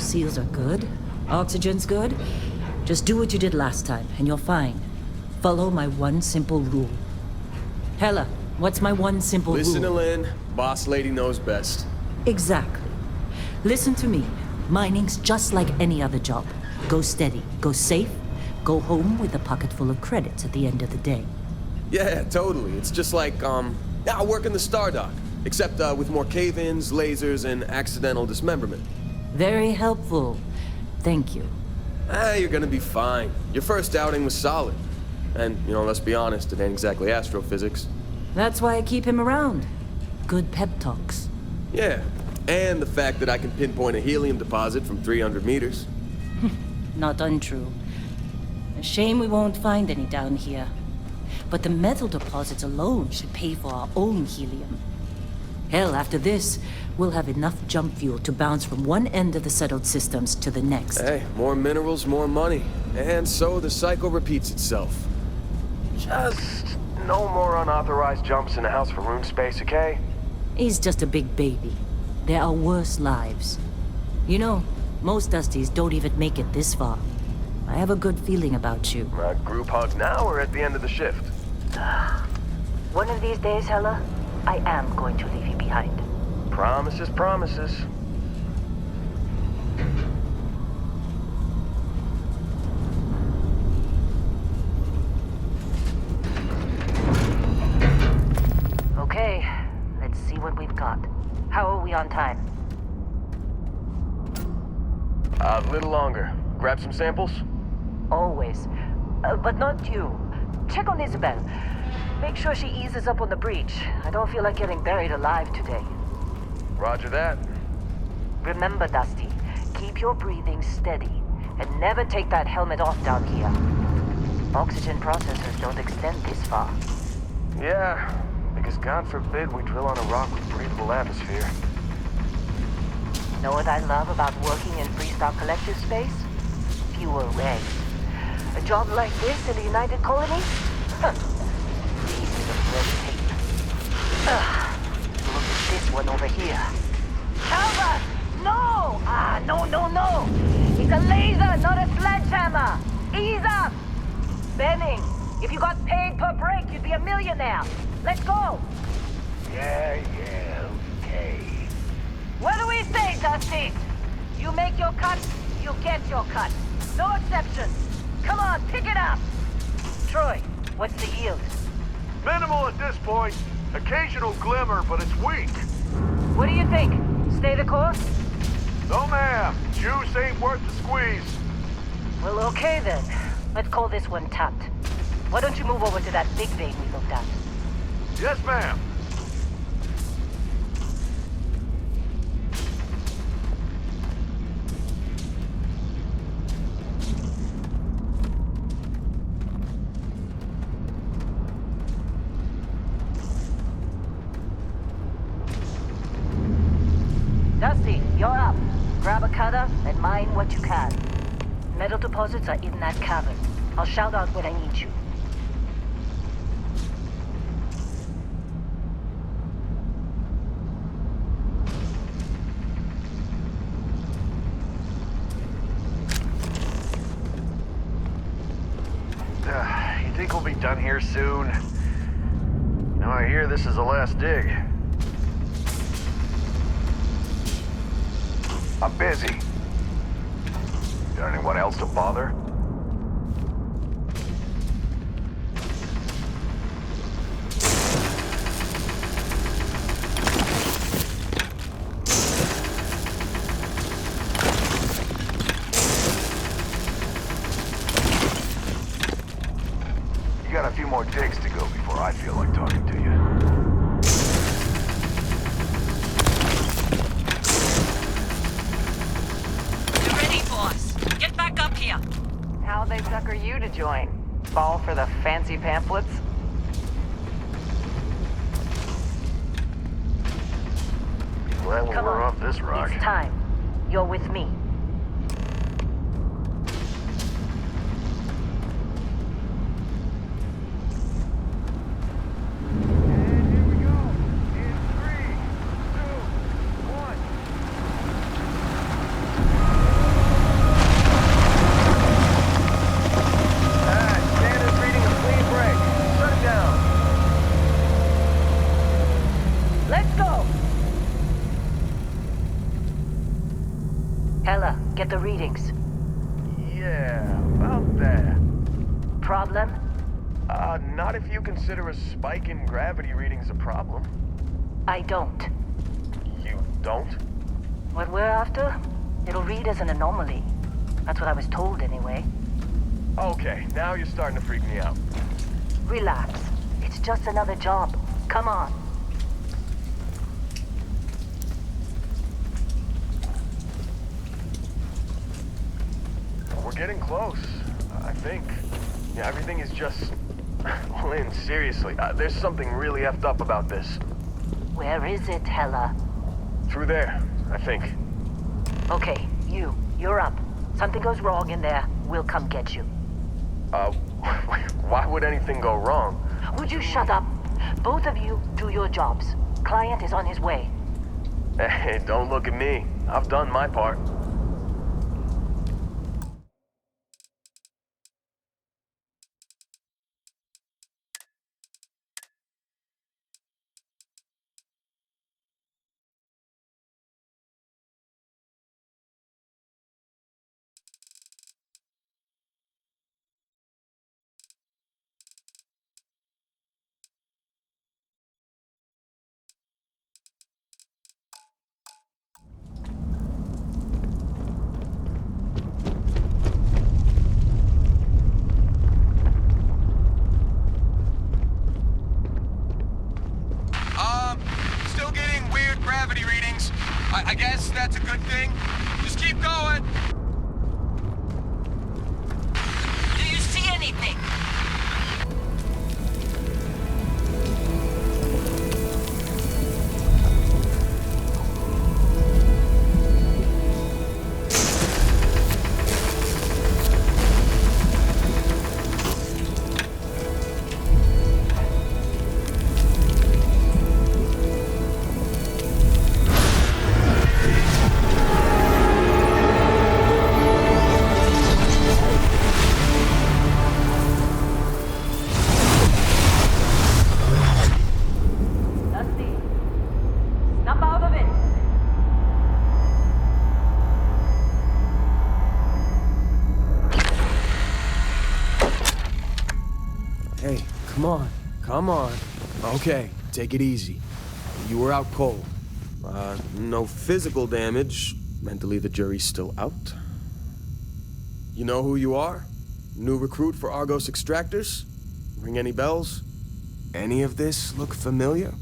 seals are good. Oxygen's good. Just do what you did last time, and you're fine. Follow my one simple rule. Hella, what's my one simple rule? Listen to Lynn. Boss lady knows best. Exactly. Listen to me. Mining's just like any other job. Go steady, go safe, go home with a pocket full of credits at the end of the day. Yeah, totally. It's just like, I work in the Star Dock. Except, with more cave-ins, lasers, and accidental dismemberment. Very helpful. Thank you. You're gonna be fine. Your first outing was solid. And, let's be honest, it ain't exactly astrophysics. That's why I keep him around. Good pep talks. Yeah, and the fact that I can pinpoint a helium deposit from 300 meters. Not untrue. A shame we won't find any down here. But the metal deposits alone should pay for our own helium. Hell, after this, we'll have enough jump fuel to bounce from one end of the settled systems to the next. Hey, more minerals, more money. And so the cycle repeats itself. Just no more unauthorized jumps in the house for room space, okay? He's just a big baby. There are worse lives. You know, most Dusties don't even make it this far. I have a good feeling about you. Group hug now or at the end of the shift? One of these days, Hella, I am going to leave you behind. Promises, promises. Okay, let's see what we've got. How are we on time? A little longer. Grab some samples? Always. But not you. Check on Isabel. Make sure she eases up on the breach. I don't feel like getting buried alive today. Roger that. Remember, Dusty, keep your breathing steady. And never take that helmet off down here. Oxygen processors don't extend this far. Yeah, because God forbid we drill on a rock with breathable atmosphere. Know what I love about working in Freestar Collective space? Fewer regs. A job like this in the United Colonies? Huh. Pieces of red tape. Look at this one over here. Calvert! No! No! It's a laser, not a sledgehammer! Ease up! Benning, if you got paid per break, you'd be a millionaire. Let's go! Yeah, okay. What do we say, Dusty? You make your cut, you get your cut. No exceptions. Come on, pick it up! Troy, what's the yield? Minimal at this point. Occasional glimmer, but it's weak. What do you think? Stay the course? No, ma'am. Juice ain't worth the squeeze. Well, okay then. Let's call this one tapped. Why don't you move over to that big vein we looked at? Yes, ma'am. Dusty, you're up. Grab a cutter and mine what you can. Metal deposits are in that cavern. I'll shout out when I need you. You think we'll be done here soon? You know, I hear this is the last dig. I'm busy. Got anyone else to bother? You got a few more digs to go before I feel like talking to you. How they sucker you to join? Fall for the fancy pamphlets? Glad when Come we're on. off this rock. It's time. You're with me. Yeah, about that. Problem? Not if you consider a spike in gravity readings a problem. I don't. You don't? What we're after? It'll read as an anomaly. That's what I was told anyway. Okay, now you're starting to freak me out. Relax. It's just another job. Come on. We're getting close, I think. Yeah, everything is just... Lynn, seriously, there's something really effed up about this. Where is it, Hella? Through there, I think. Okay, you're up. Something goes wrong in there, we'll come get you. Why would anything go wrong? Would you shut up? Both of you do your jobs. Client is on his way. Hey, don't look at me. I've done my part. Still getting weird gravity readings. I guess that's a good thing. Just keep going. Do you see anything? Dusty, snap out of it. Hey, come on. Come on. Okay, take it easy. You were out cold. No physical damage. Mentally, the jury's still out. You know who you are? New recruit for Argos Extractors? Ring any bells? Any of this look familiar?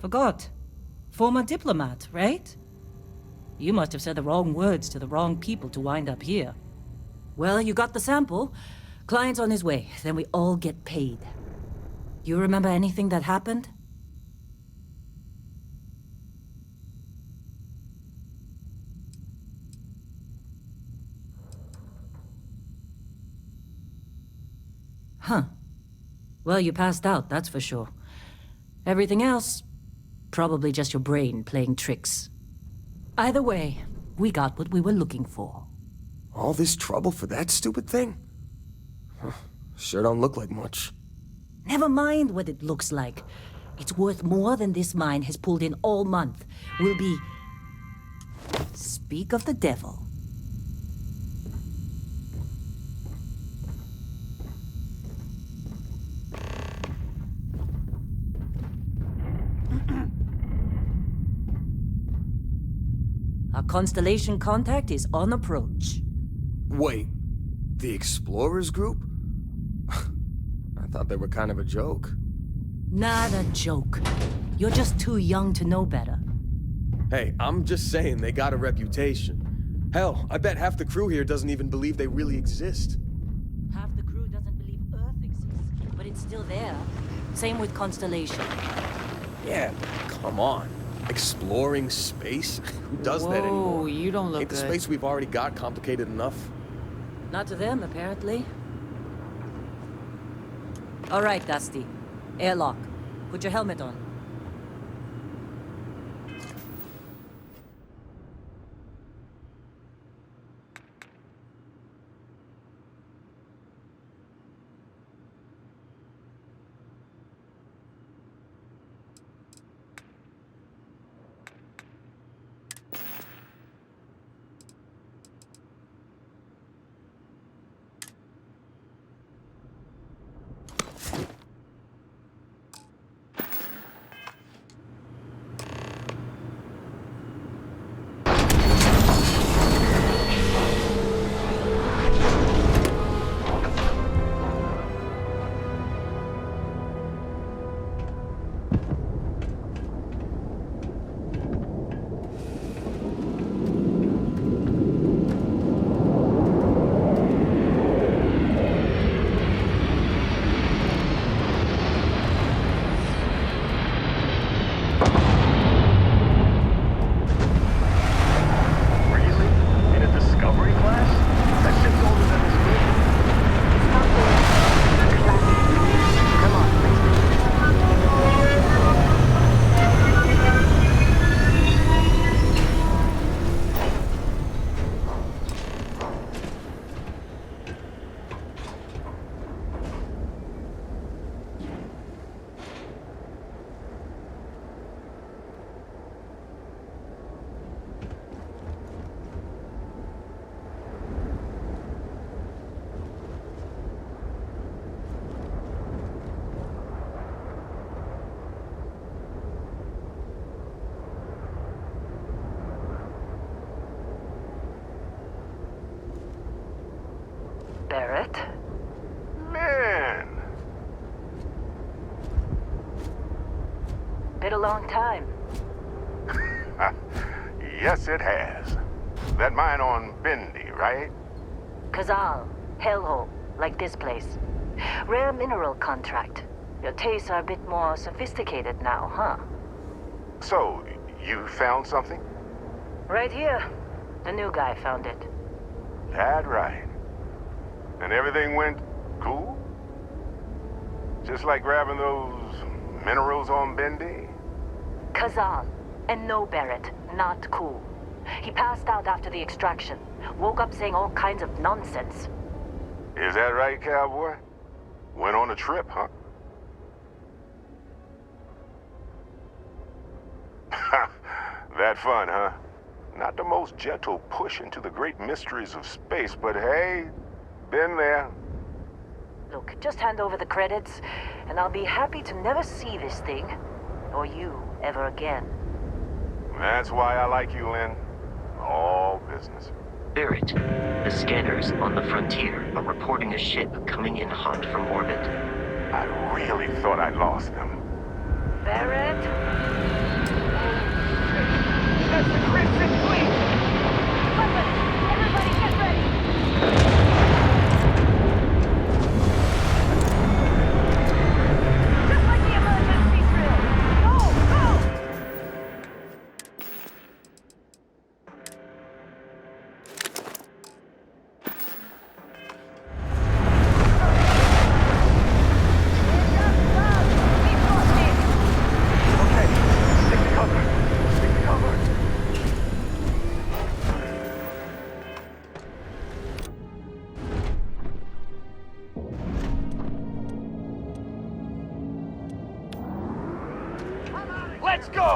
Forgot. Former diplomat, right? You must have said the wrong words to the wrong people to wind up here. Well, you got the sample. Client's on his way, then we all get paid. You remember anything that happened? Huh. Well, you passed out, that's for sure. Everything else, probably just your brain playing tricks. Either way, we got what we were looking for. All this trouble for that stupid thing? Huh, sure don't look like much. Never mind what it looks like. It's worth more than this mine has pulled in all month. We'll be... Speak of the devil. Our Constellation contact is on approach. Wait, the Explorers group? I thought they were kind of a joke. Not a joke. You're just too young to know better. Hey, I'm just saying they got a reputation. Hell, I bet half the crew here doesn't even believe they really exist. Half the crew doesn't believe Earth exists, but it's still there. Same with Constellation. Yeah, come on. Exploring space? Who does that anymore? Whoa, you don't look Ain't the good. space we've already got complicated enough? Not to them, apparently. All right, Dusty. Airlock. Put your helmet on. Barrett? Man, Been a long time. yes it has. That mine on Bendy, right? Kazal, hellhole, like this place. Rare mineral contract. Your tastes are a bit more sophisticated now, huh? So, you found something? Right here. The new guy found it. That right. And everything went cool? Just like grabbing those minerals on Bendy? Kazal. And no Barrett. Not cool. He passed out after the extraction. Woke up saying all kinds of nonsense. Is that right, cowboy? Went on a trip, huh? That fun, huh? Not the most gentle push into the great mysteries of space, but hey, been there. Look, just hand over the credits, and I'll be happy to never see this thing, or you, ever again. That's why I like you, Lynn. All business. Barrett, the scanners on the frontier are reporting a ship coming in hot from orbit. I really thought I lost them. Barrett? let's go!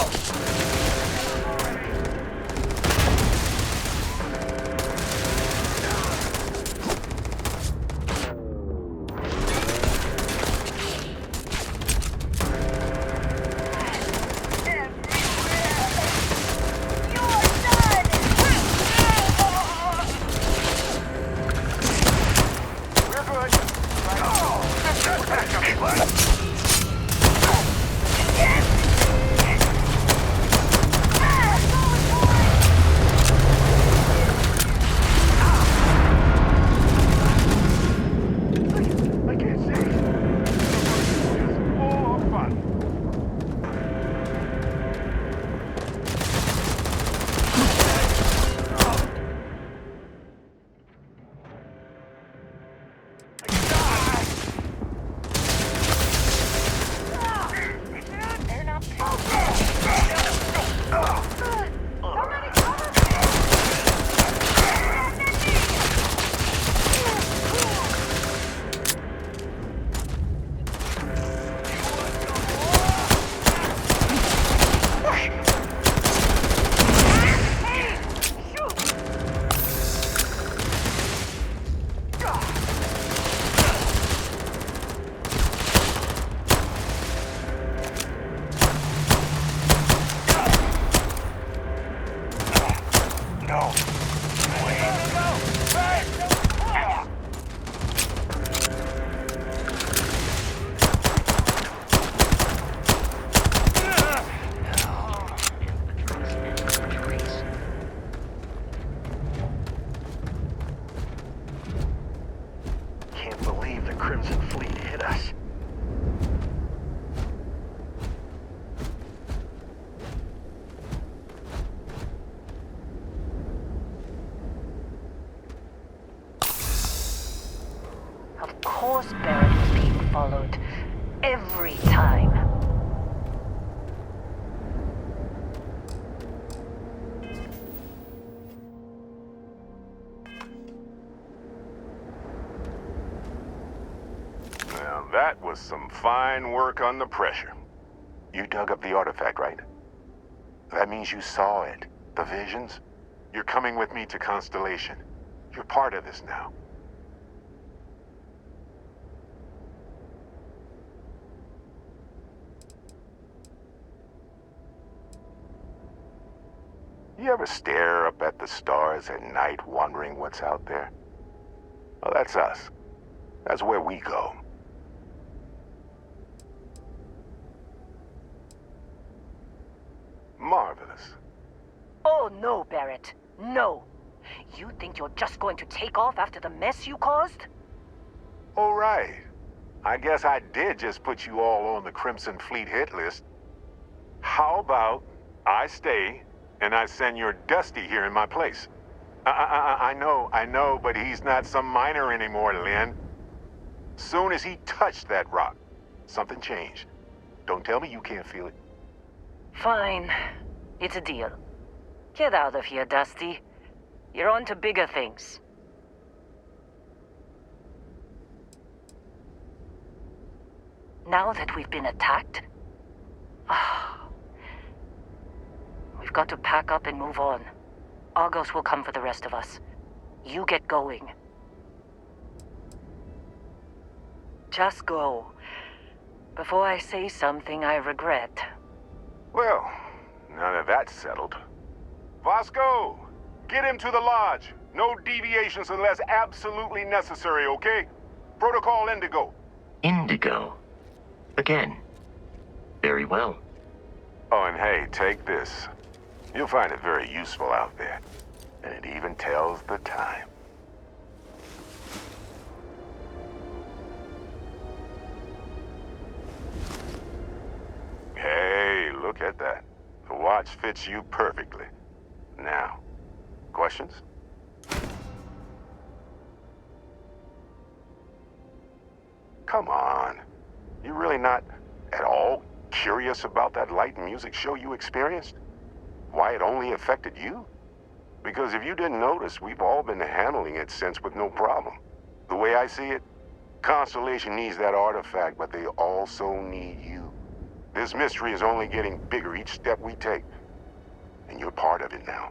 Of course Barrett was being followed. Every time. Now that was some fine work under pressure. You dug up the artifact, right? That means you saw it. The visions? You're coming with me to Constellation. You're part of this now. You ever stare up at the stars at night wondering what's out there? Well, that's us. That's where we go. Marvelous. Oh no, Barrett. No. You think you're just going to take off after the mess you caused? All right. I guess I did just put you all on the Crimson Fleet hit list. How about I stay and I send your Dusty here in my place? I know, but he's not some miner anymore, Lynn. Soon as he touched that rock, something changed. Don't tell me you can't feel it. Fine. It's a deal. Get out of here, Dusty. You're on to bigger things. Now that we've been attacked, we've got to pack up and move on. Argos will come for the rest of us. You get going. Just go. Before I say something I regret. Well, now that that's settled. Vasco, get him to the lodge. No deviations unless absolutely necessary, okay? Protocol Indigo. Indigo. Again. Very well. Oh, and hey, take this. You'll find it very useful out there. And it even tells the time. Hey, look at that. The watch fits you perfectly. Now, questions? Come on. You really not at all curious about that light and music show you experienced? Why it only affected you? Because if you didn't notice, we've all been handling it since with no problem. The way I see it, Constellation needs that artifact, but they also need you. This mystery is only getting bigger each step we take. And you're part of it now.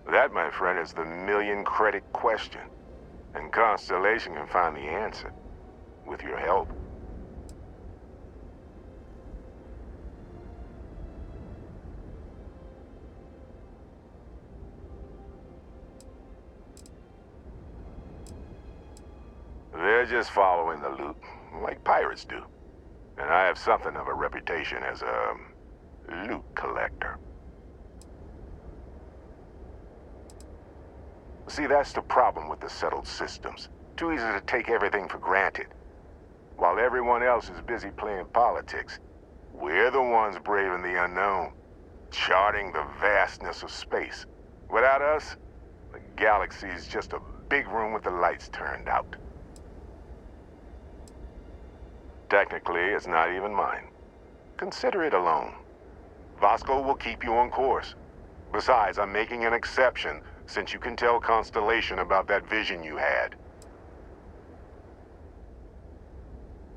That, my friend, is the million-credit question. And Constellation can find the answer. With your help. They're just following the loot, like pirates do. And I have something of a reputation as a loot collector. See, that's the problem with the settled systems. Too easy to take everything for granted. While everyone else is busy playing politics, we're the ones braving the unknown, charting the vastness of space. Without us, the galaxy is just a big room with the lights turned out. Technically, it's not even mine. Consider it alone. Vasco will keep you on course. Besides, I'm making an exception, since you can tell Constellation about that vision you had.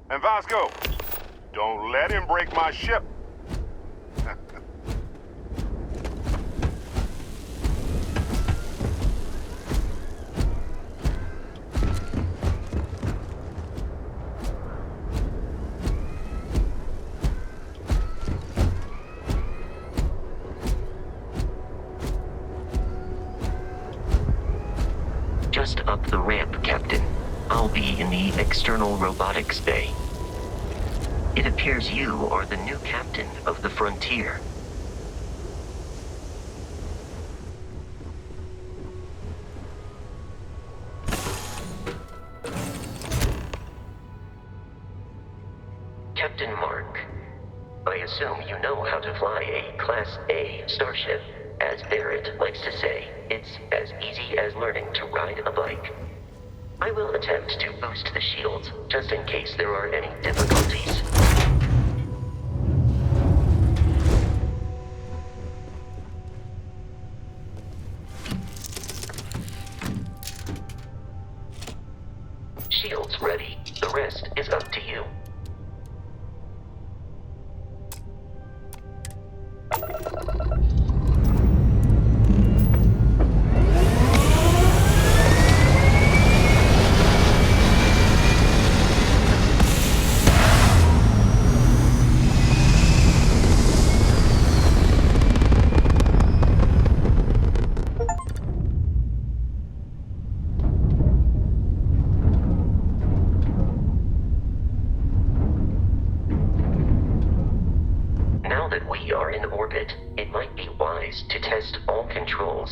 And Vasco, don't let him break my ship. Just up the ramp, Captain. I'll be in the external robotics bay. It appears you are the new captain of the Frontier. Captain Mark, I assume you know how to fly a Class A starship. As Barrett likes to say, it's as easy as learning to ride a bike. I will attempt to boost the shields, just in case there are any difficulties. Shields ready. The rest is up to you.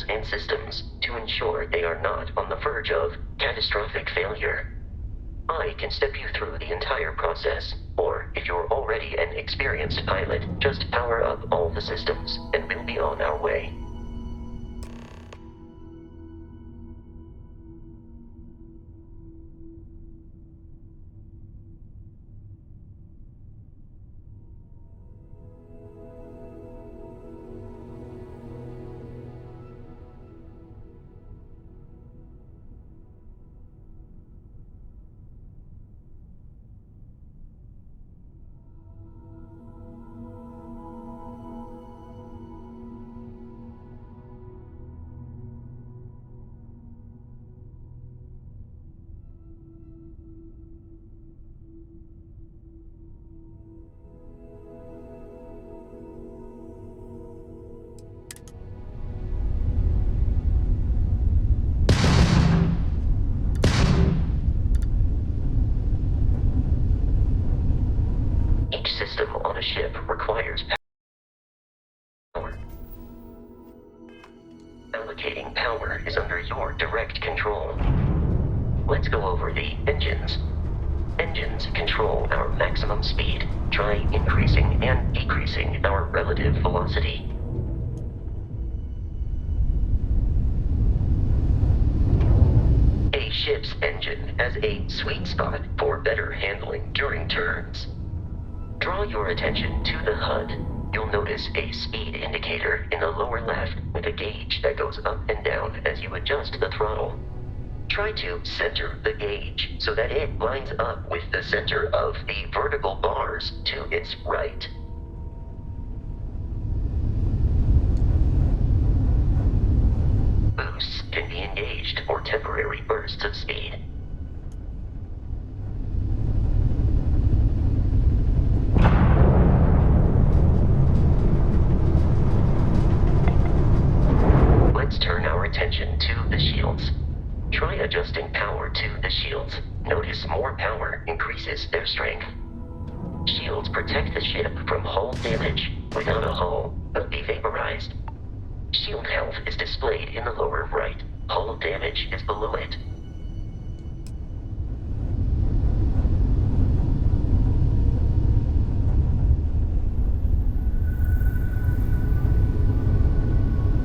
And systems to ensure they are not on the verge of catastrophic failure. I can step you through the entire process, or if you're already an experienced pilot, just power up all the systems, and we'll be on our way. Each system on a ship requires power. Allocating power is under your direct control. Let's go over the engines. Engines control our maximum speed. Try increasing and decreasing our relative velocity. A ship's engine has a sweet spot for better handling during turns. Draw your attention to the HUD. You'll notice a speed indicator in the lower left with a gauge that goes up and down as you adjust the throttle. try to center the gauge so that it lines up with the center of the vertical bars to its right. Boosts can be engaged for temporary bursts of speed. Let's turn our attention to the shields. Try adjusting power to the shields. Notice more power increases their strength. Shields protect the ship from hull damage. Without a hull, they'll be vaporized. Shield health is displayed in the lower right. Hull damage is below it.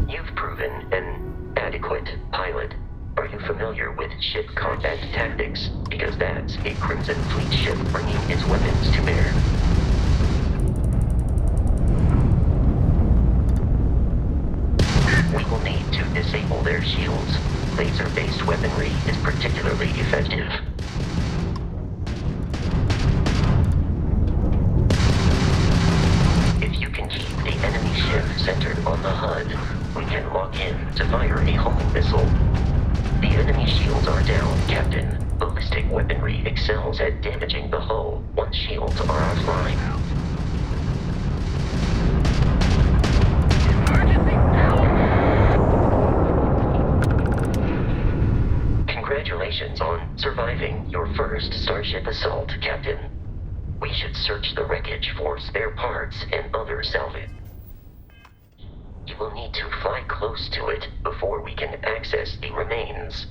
You've proven an adequate pilot. Are you familiar with ship combat tactics? Because that's a Crimson Fleet ship bringing its weapons to bear. We will need to disable their shields. Laser-based weaponry is particularly effective. If you can keep the enemy ship centered on the HUD, we can lock in to fire a homing missile. The enemy shields are down, Captain. Ballistic weaponry excels at damaging the hull once shields are offline. Congratulations on surviving your first Starship assault, Captain. We should search the wreckage for spare parts and other salvage. You will need to fly close to it before we can access the remains.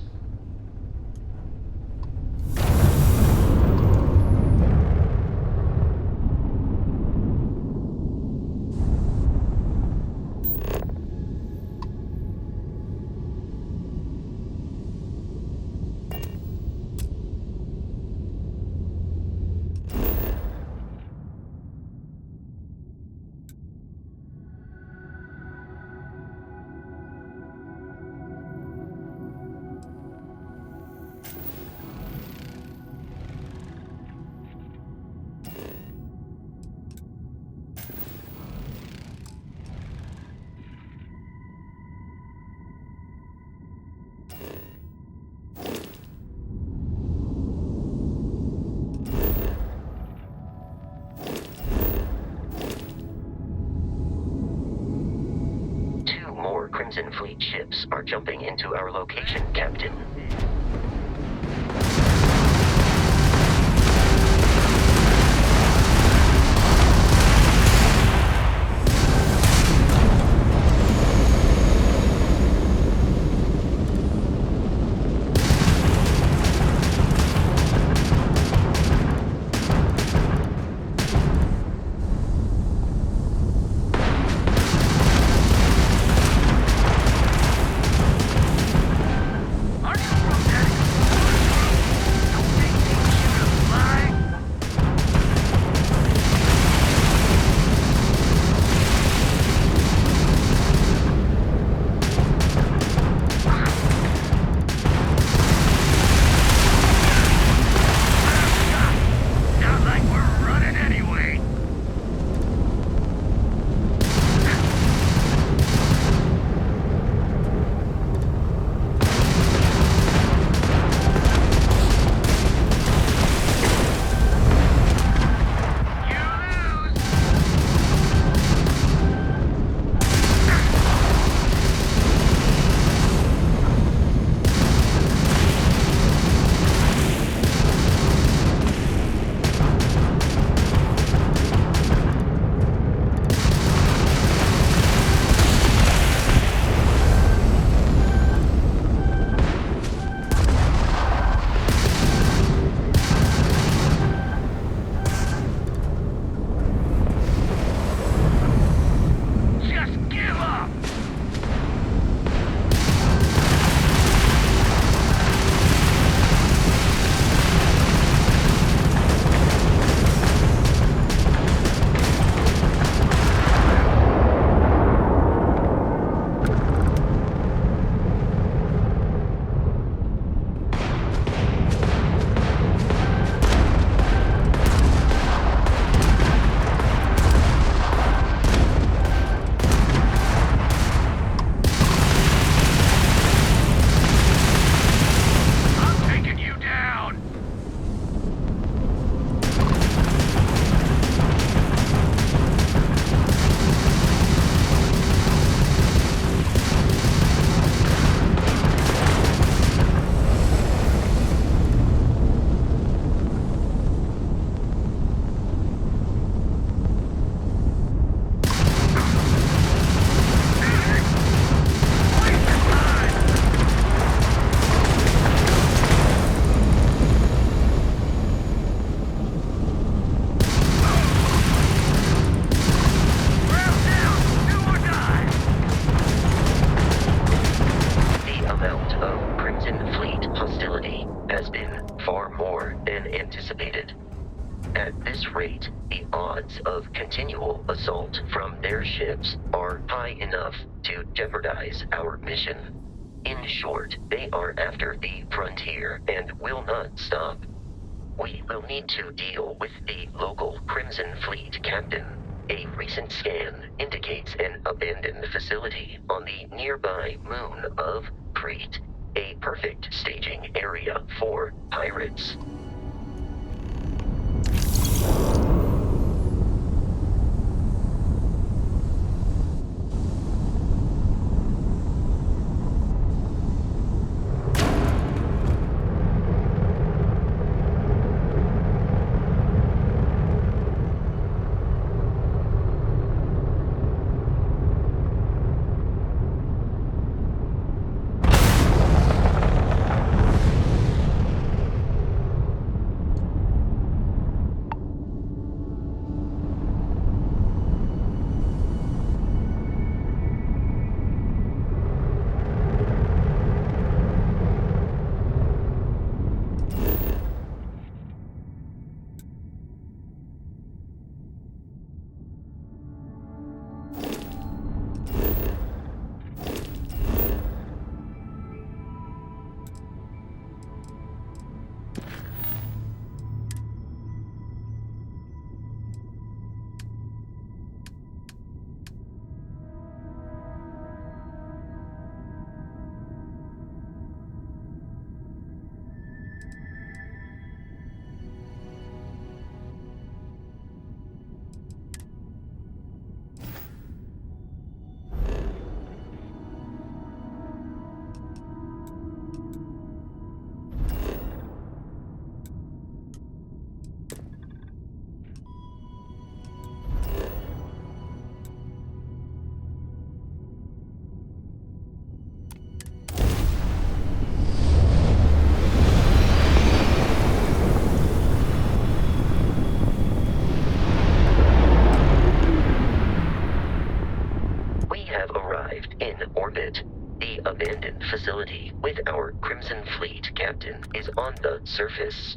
Crimson Fleet ships are jumping into our location, Captain. of Crimson Fleet hostility has been far more than anticipated. At this rate, the odds of continual assault from their ships are high enough to jeopardize our mission. In short, they are after the frontier and will not stop. We will need to deal with the local Crimson Fleet captain. A recent scan indicates an abandoned facility on the nearby moon of Crete, a perfect staging area for pirates. Facility with our Crimson Fleet captain is on the surface.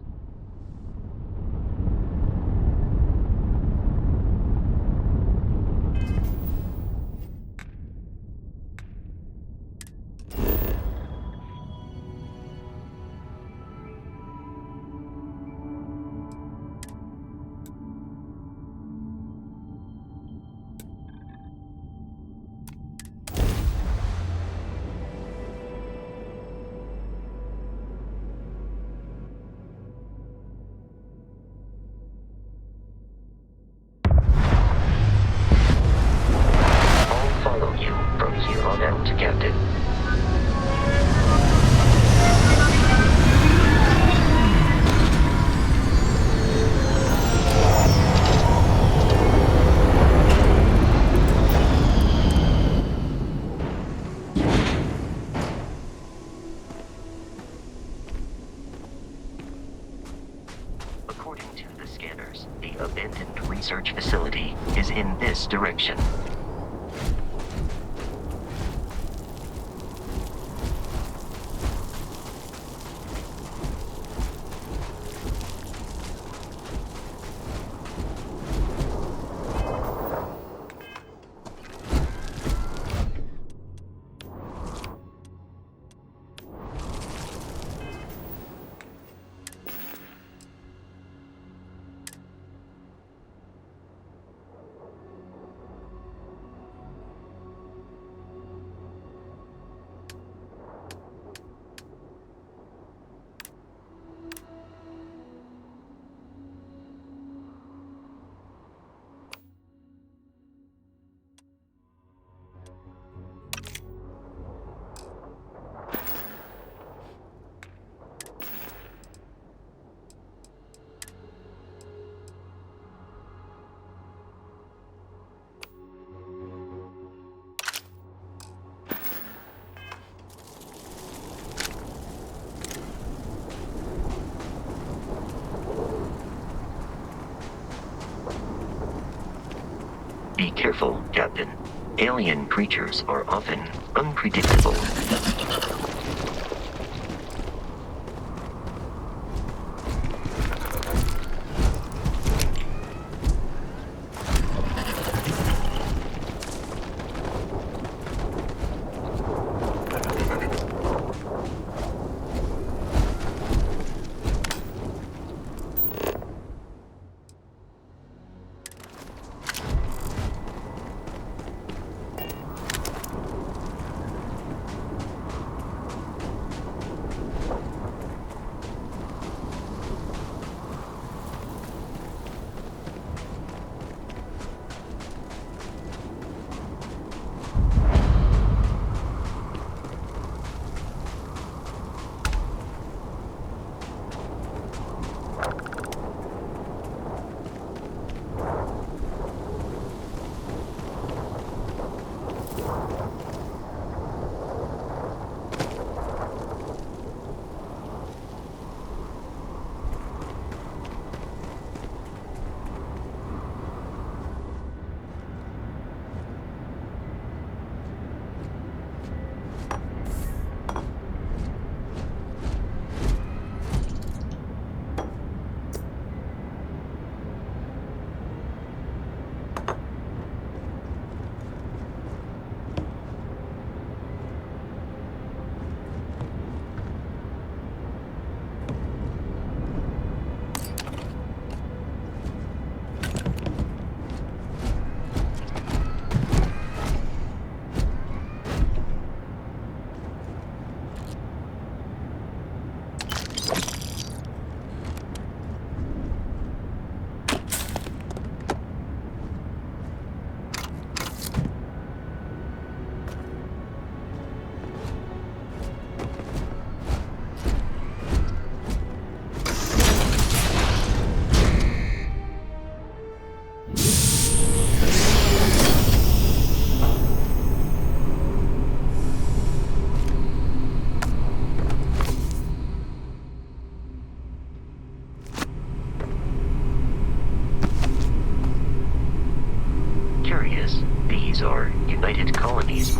Captain. According to the scanners, the abandoned research facility is in this direction. Be careful, Captain. Alien creatures are often unpredictable.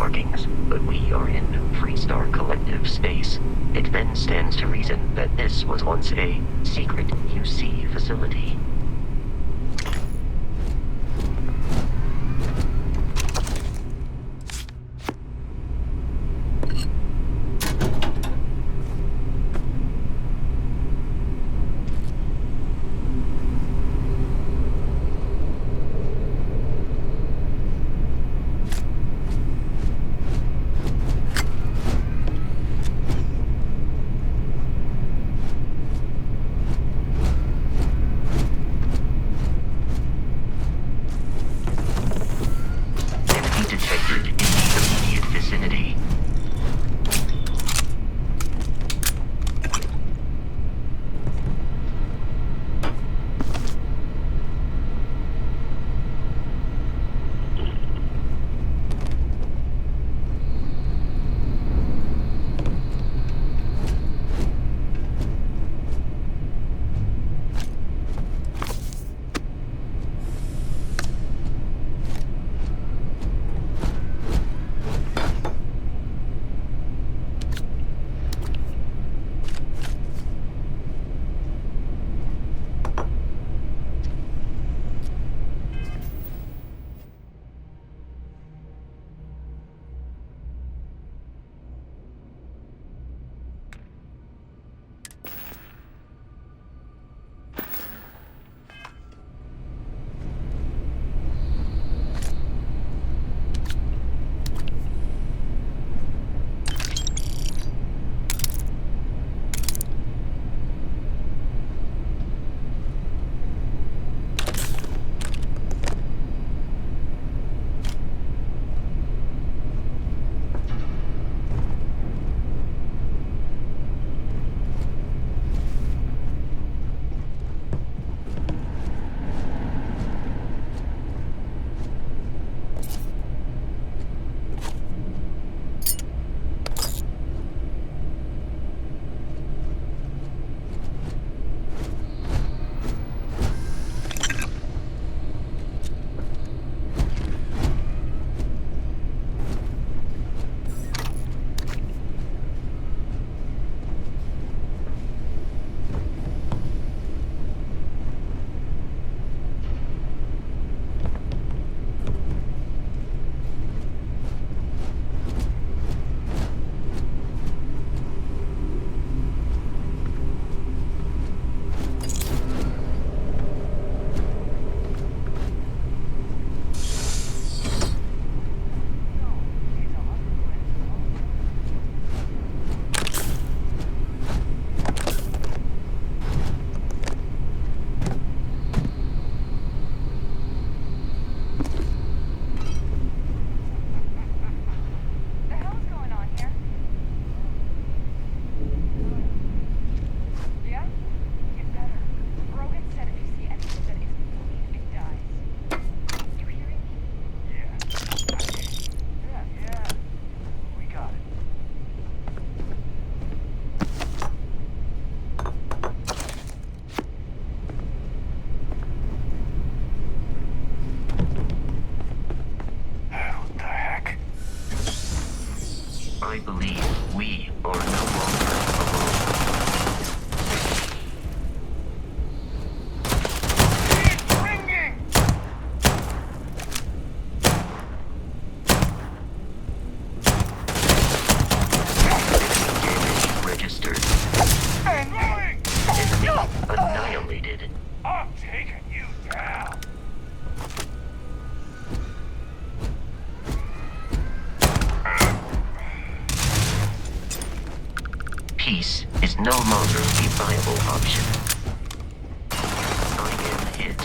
markings, but we are in Freestar Collective space. It then stands to reason that this was once a secret UC facility. Detected in the immediate vicinity. I believe we are no longer alone. It's ringing! Damage registered. Enemy Enemy annihilated. I'm taking you down. Peace is no longer a viable option. I am hit.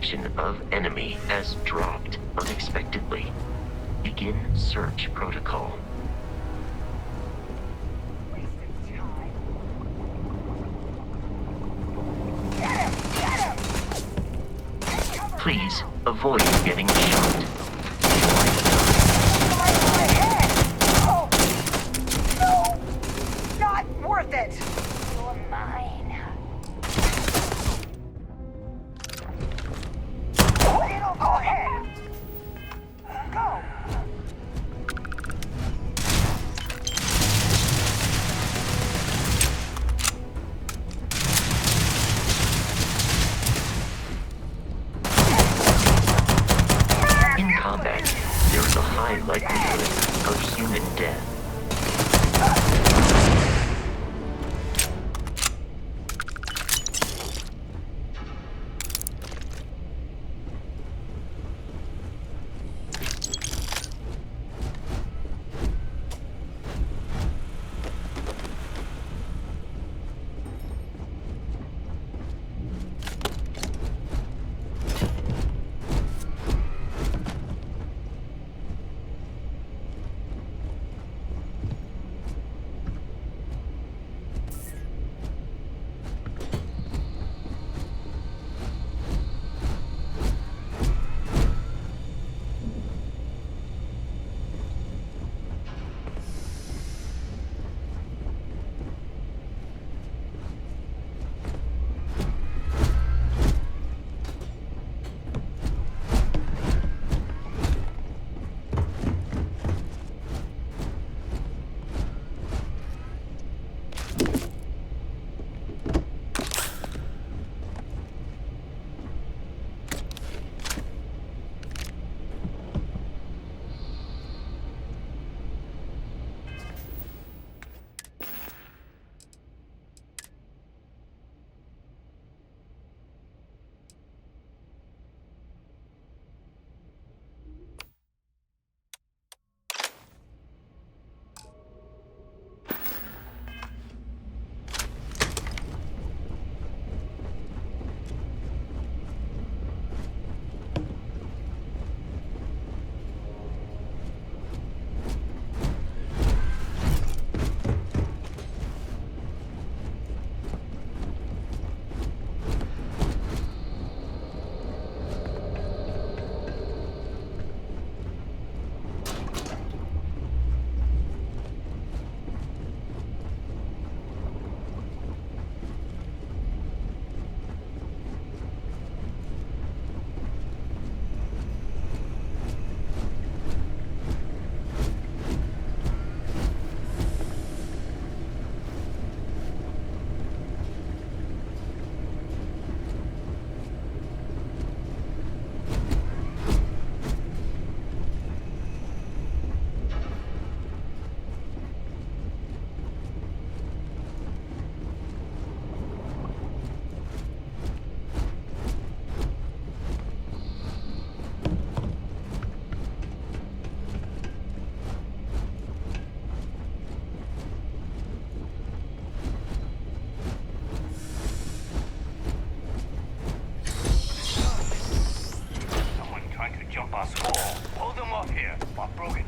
detection of enemy has dropped unexpectedly. Begin search protocol. Please avoid getting shot. Oh, no! Not worth it! You're mine. It'll go ahead. Go. In combat, there is a high likelihood of human death.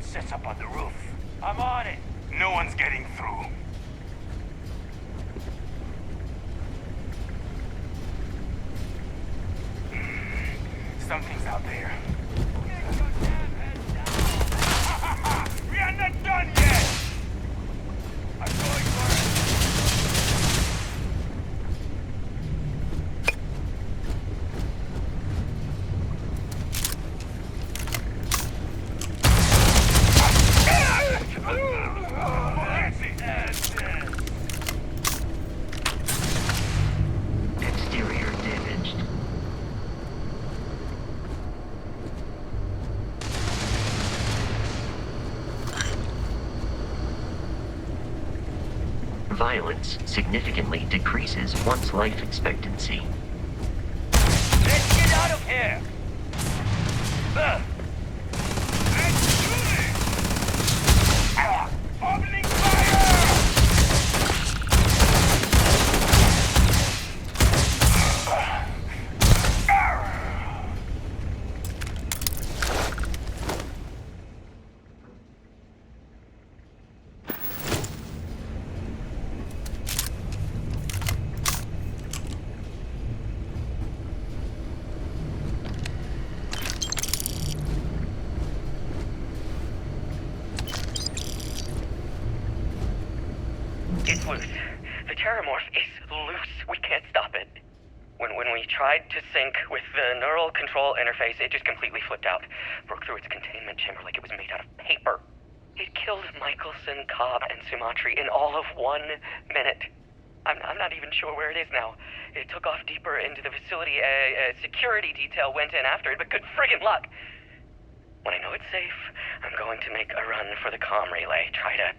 sets up on the roof. I'm on it. No one's getting through. Something's out there. We are not done yet! I'm going for it! Exterior damaged. Violence significantly decreases one's life expectancy. Let's get out of here! Opening fire! loose. We can't stop it. When we tried to sync with the neural control interface, it just completely flipped out. Broke through its containment chamber like it was made out of paper. It killed Michelson, Cobb, and Sumatri in all of 1 minute. I'm not even sure where it is now. It took off deeper into the facility. A security detail went in after it, but good friggin' luck. When I know it's safe, I'm going to make a run for the comm relay. Try to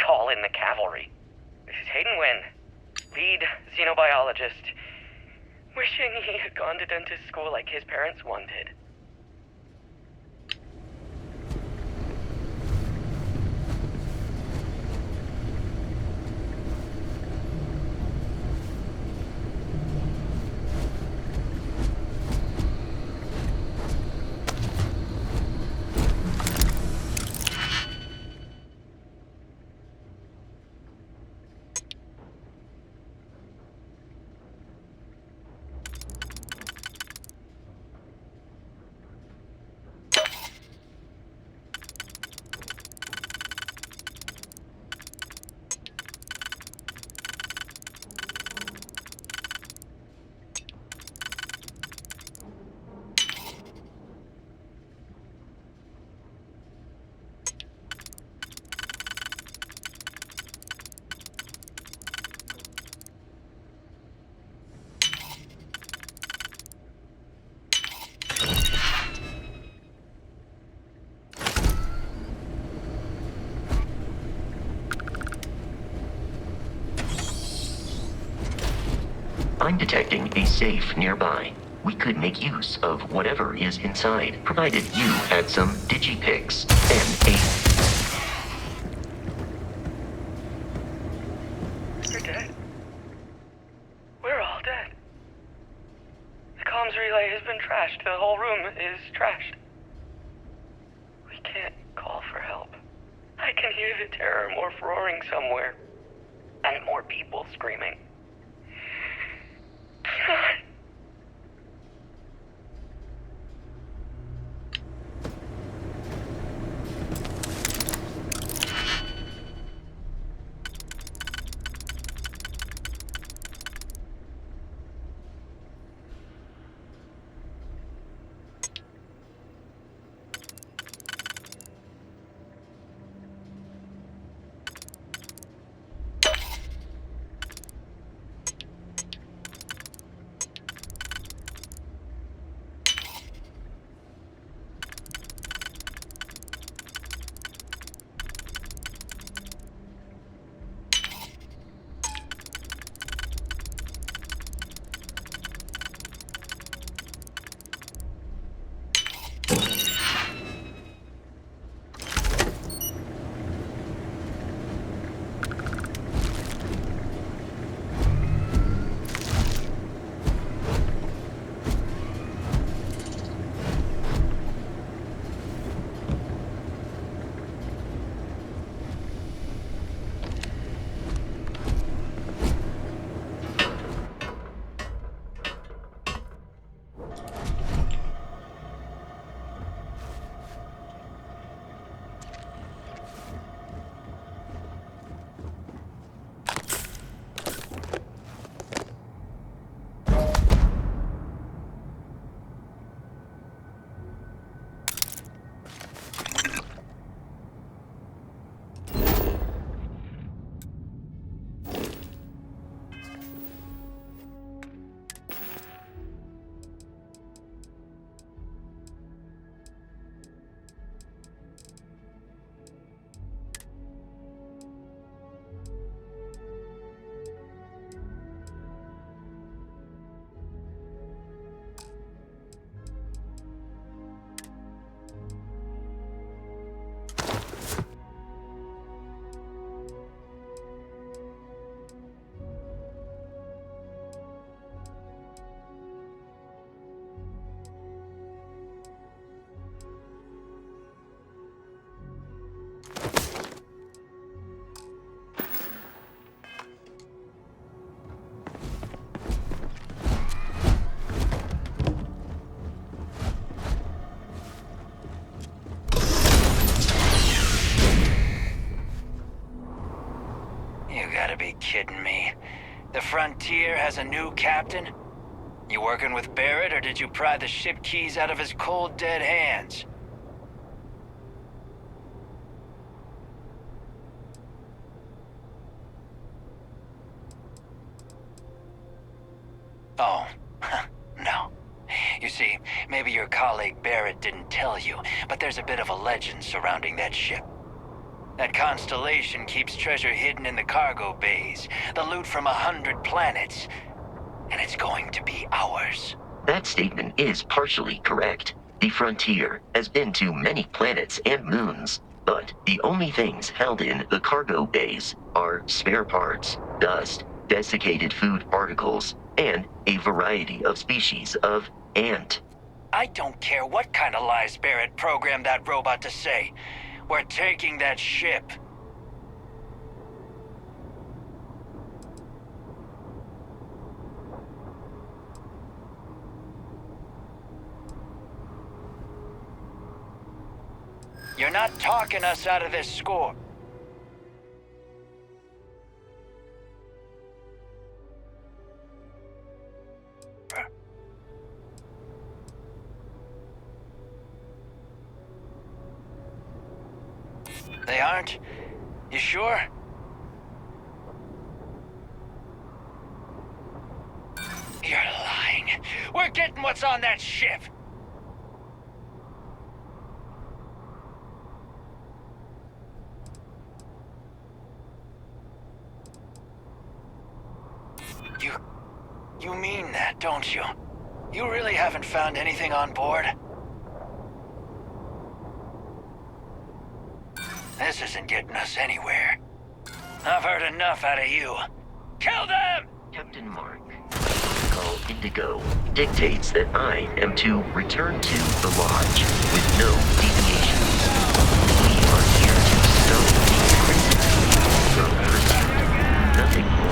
call in the cavalry. This is Hayden Wynn, lead xenobiologist. Wishing he had gone to dentist school like his parents wanted. I'm detecting a safe nearby. We could make use of whatever is inside, provided you had some digipics and a... You're dead. We're all dead. The comms relay has been trashed. The whole room is trashed. We can't call for help. I can hear the terror morph roaring somewhere. And more people screaming. God. Frontier has a new captain? You working with Barrett, or did you pry the ship keys out of his cold, dead hands? Oh, no. You see, maybe your colleague Barrett didn't tell you, but there's a bit of a legend surrounding that ship. That constellation keeps treasure hidden in the cargo bays, the loot from 100 planets, and it's going to be ours. That statement is partially correct. The Frontier has been to many planets and moons, but the only things held in the cargo bays are spare parts, dust, desiccated food particles, and a variety of species of ant. I don't care what kind of lies Barrett programmed that robot to say. We're taking that ship. You're not talking us out of this score. They aren't? You sure? You're lying. We're getting what's on that ship. You mean that, don't you? You really haven't found anything on board? This isn't getting us anywhere. I've heard enough out of you. Kill them! Captain Mark, Protocol Indigo dictates that I am to return to the Lodge with no deviations. We are here to stow the crimson from pursuit. Nothing more.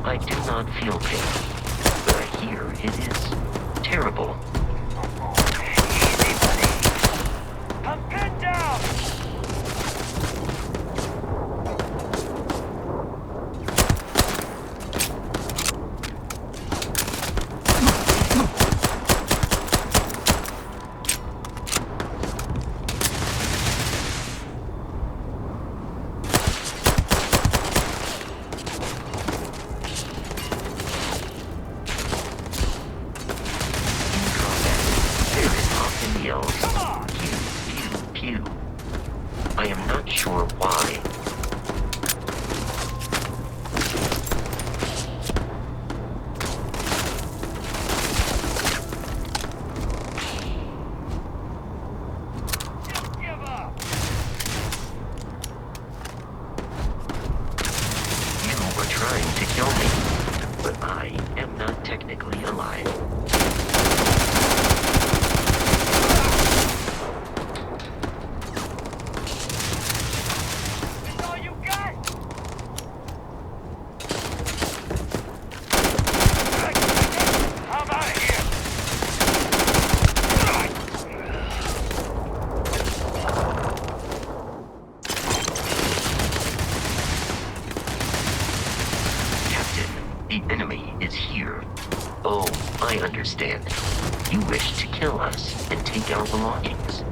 I do not feel pain, but I hear it is terrible. Easy, buddy. I'm pinned down! I am not sure why. Just give up! You were trying to kill me, but I am not technically alive. understand. You wish to kill us and take our belongings.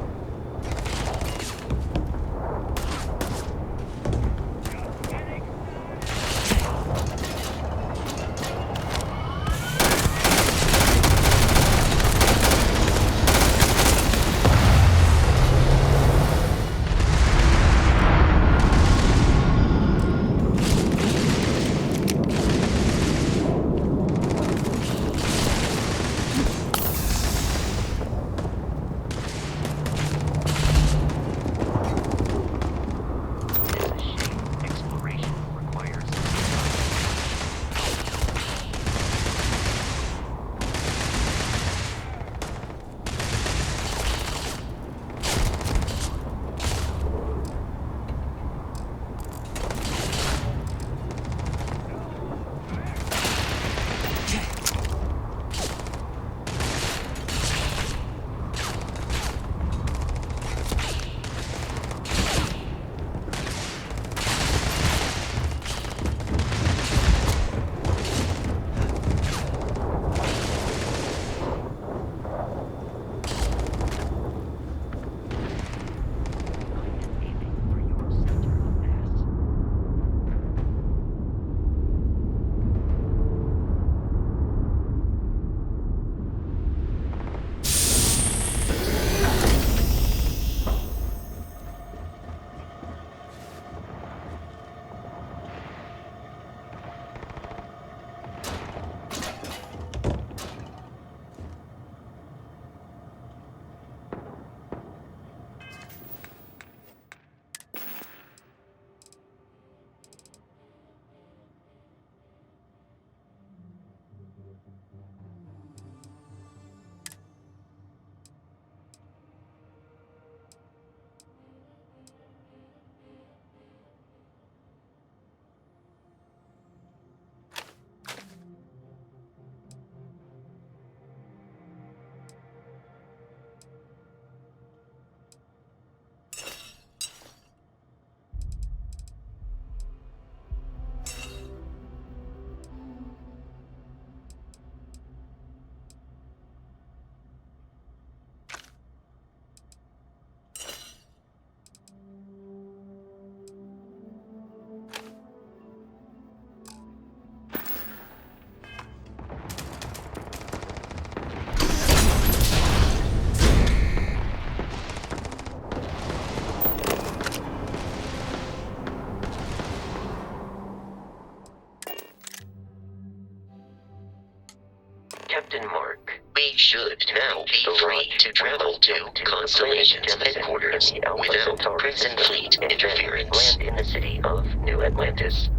Captain Mark, we should now be free to travel to Constellation's headquarters without Crimson Fleet interference. Land in the city of New Atlantis.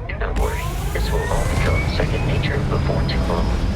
Do not worry, this will all become second nature before too long.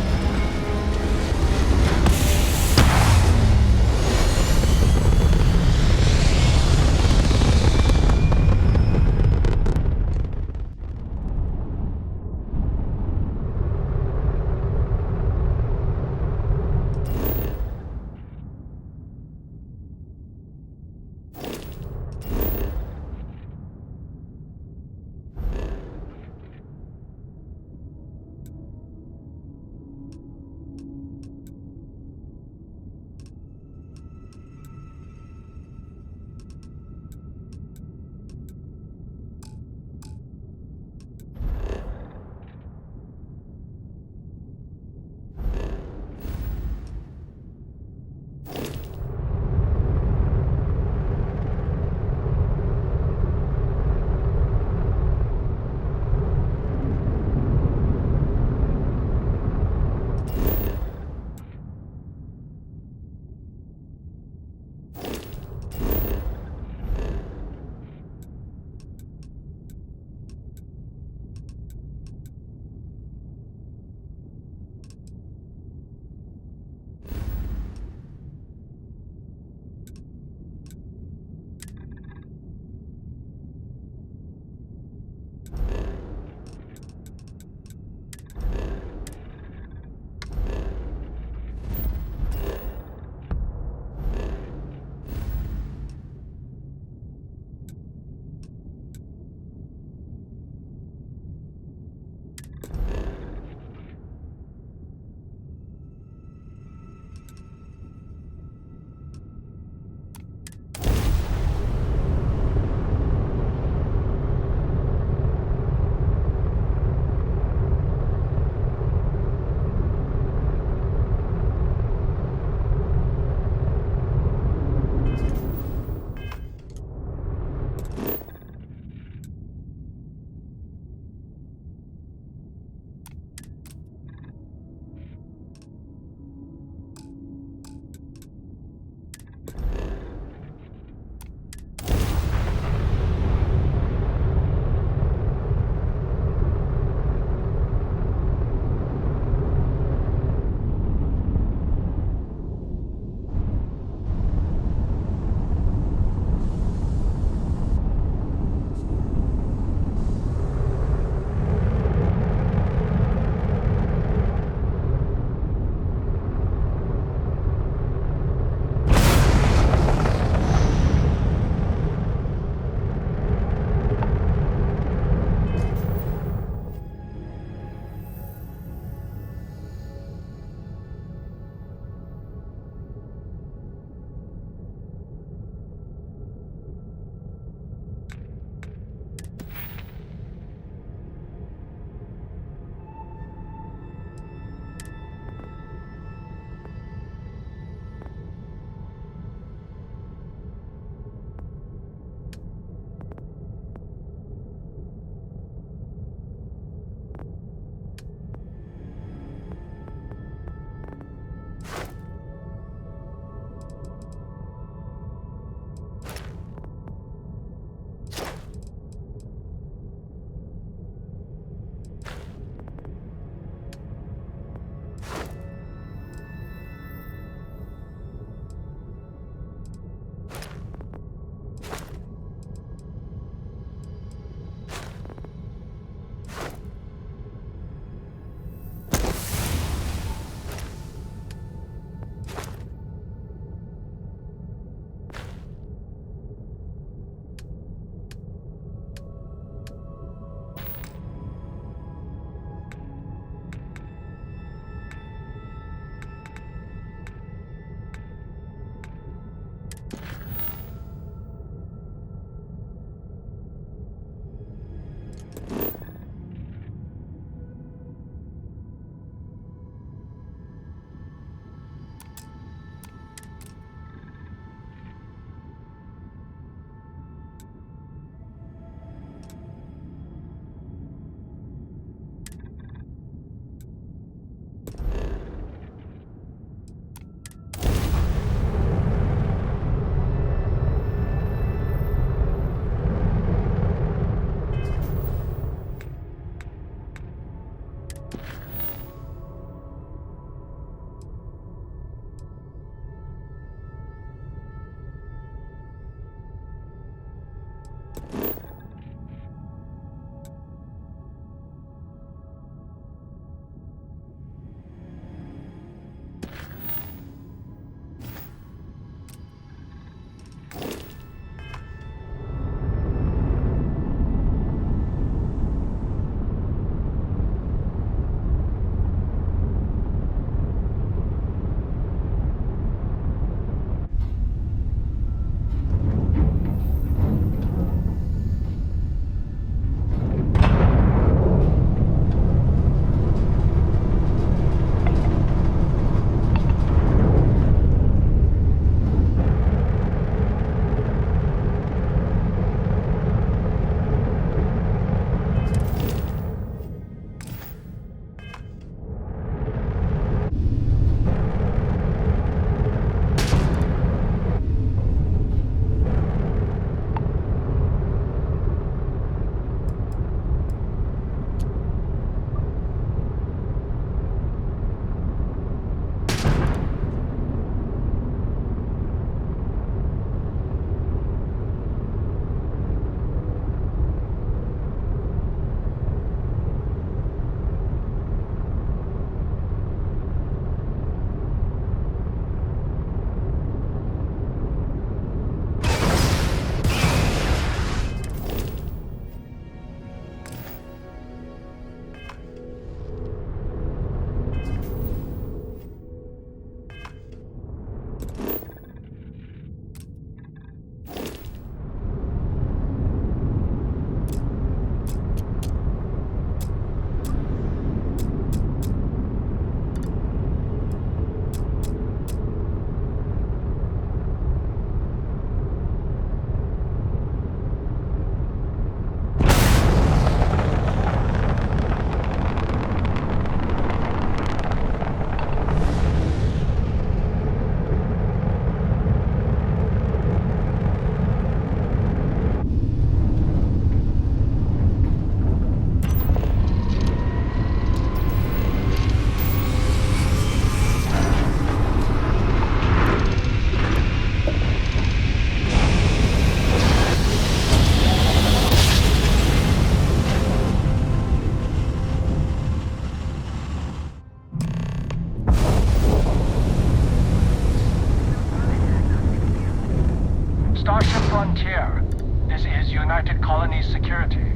Starship Frontier. This is United Colonies Security.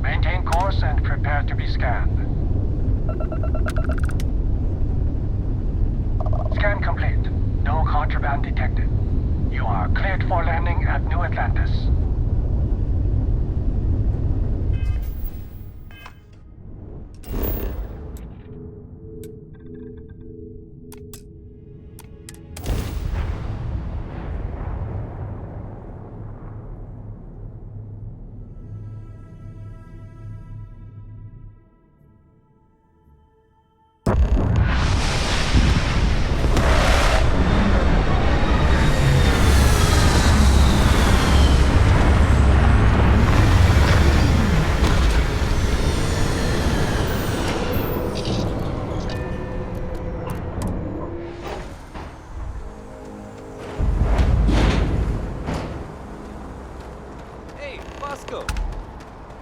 Maintain course and prepare to be scanned. Scan complete. No contraband detected. You are cleared for landing at New Atlantis.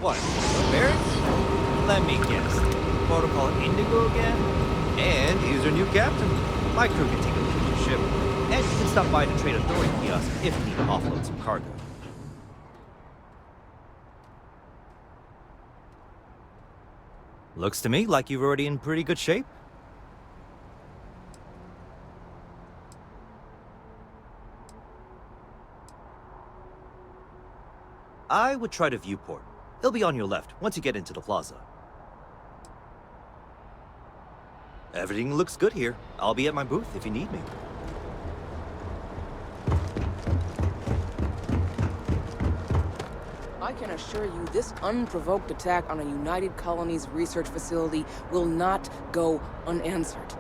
What? Barracks? Let me guess. Protocol Indigo again? And he's our new captain. My crew can take a look at your ship. And you can stop by the Trade Authority kiosk if you need to offload some cargo. Looks to me like you're already in pretty good shape. I would try the viewport. It'll be on your left once you get into the plaza. Everything looks good here. I'll be at my booth if you need me. I can assure you this unprovoked attack on a United Colonies research facility will not go unanswered.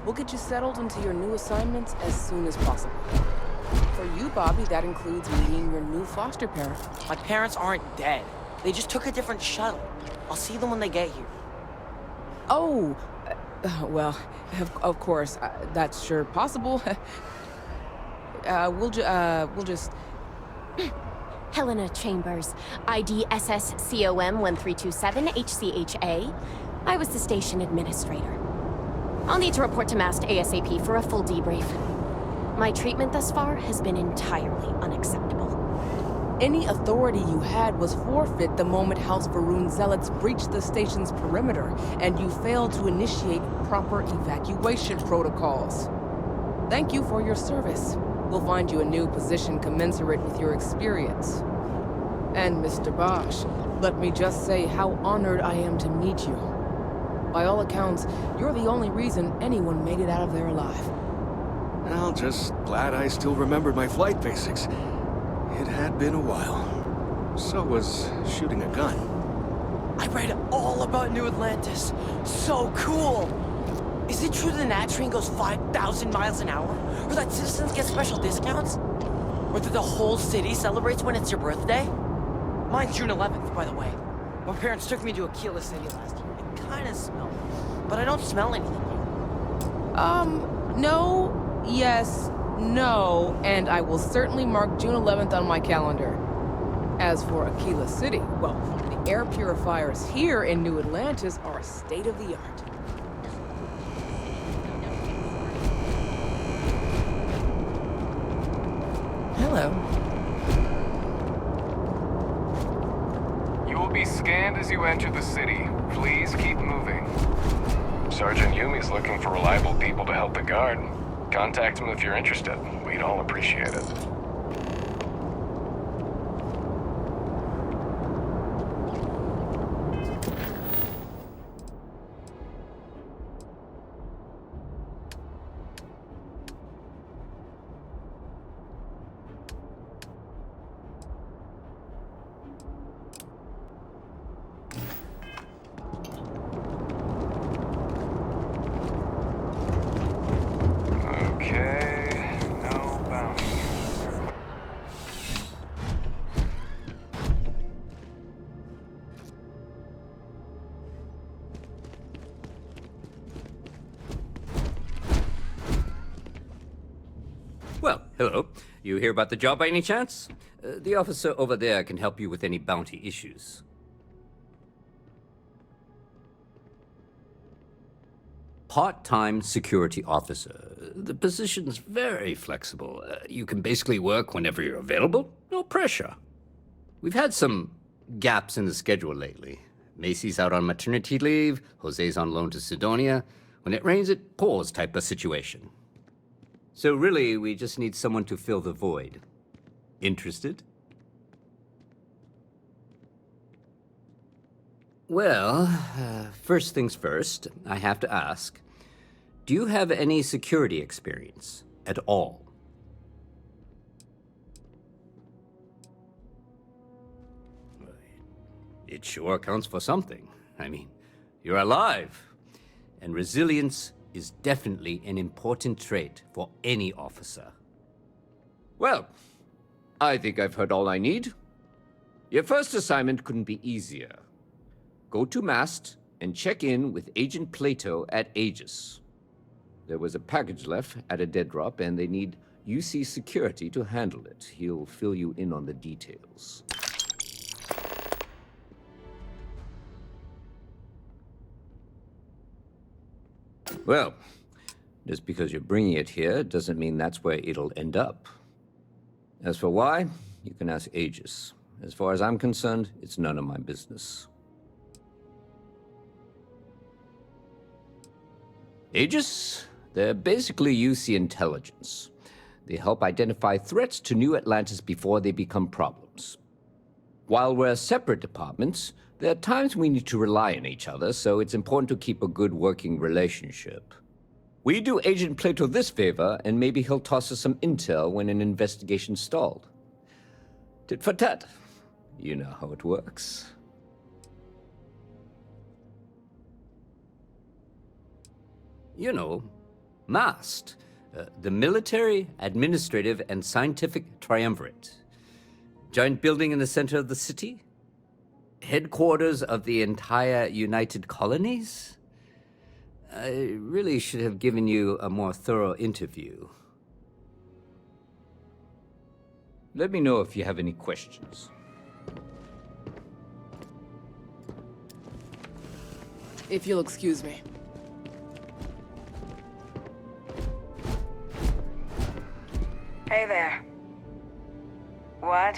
We'll get you settled into your new assignments as soon as possible. For you, Bobby, that includes meeting your new foster parent. My parents aren't dead. They just took a different shuttle. I'll see them when they get here. Oh, well, of course, that's sure possible. We'll just... Helena Chambers, ID SSCOM 1327 HCHA. I was the station administrator. I'll need to report to Mast ASAP for a full debrief. My treatment thus far has been entirely unacceptable. Any authority you had was forfeit the moment House Varun zealots breached the station's perimeter, and you failed to initiate proper evacuation protocols. Thank you for your service. We'll find you a new position commensurate with your experience. And Mr. Bosch, let me just say how honored I am to meet you. By all accounts, you're the only reason anyone made it out of there alive. Well, just glad I still remembered my flight basics. It had been a while. So was shooting a gun. I read all about New Atlantis. So cool! Is it true the Nat train goes 5,000 miles an hour? Or that citizens get special discounts? Or that the whole city celebrates when it's your birthday? Mine's June 11th, by the way. My parents took me to Aquila City last year. It kinda smelled, but I don't smell anything here. No, yes, no, and I will certainly mark June 11th on my calendar. As for Aquila City, well, the air purifiers here in New Atlantis are state-of-the-art. Hello. You will be scanned as you enter the city. Please keep moving. Sergeant Yumi's looking for reliable people to help the guard. Contact him if you're interested. We'd all appreciate it. Well, hello. You hear about the job by any chance? The officer over there can help you with any bounty issues. Part-time security officer. The position's very flexible. You can basically work whenever you're available. No pressure. We've had some gaps in the schedule lately. Macy's out on maternity leave, Jose's on loan to Sidonia. When it rains, it pours type of situation. So really, we just need someone to fill the void. Interested? Well, first things first, I have to ask, do you have any security experience at all? It sure counts for something. I mean, you're alive. And resilience is definitely an important trait for any officer. Well, I think I've heard all I need. Your first assignment couldn't be easier. Go to Mast and check in with Agent Plato at Aegis. There was a package left at a dead drop, and they need UC security to handle it. He'll fill you in on the details. Well, just because you're bringing it here doesn't mean that's where it'll end up. As for why, you can ask Aegis. As far as I'm concerned, it's none of my business. Aegis? They're basically UC intelligence. They help identify threats to New Atlantis before they become problems. While we're separate departments, there are times we need to rely on each other, so it's important to keep a good working relationship. We do Agent Plato this favor, and maybe he'll toss us some intel when an investigation's stalled. Tit for tat. You know how it works. You know, MAST, the Military, Administrative, and Scientific Triumvirate. Giant building in the center of the city? Headquarters of the entire United Colonies? I really should have given you a more thorough interview. Let me know if you have any questions. If you'll excuse me. Hey there. What?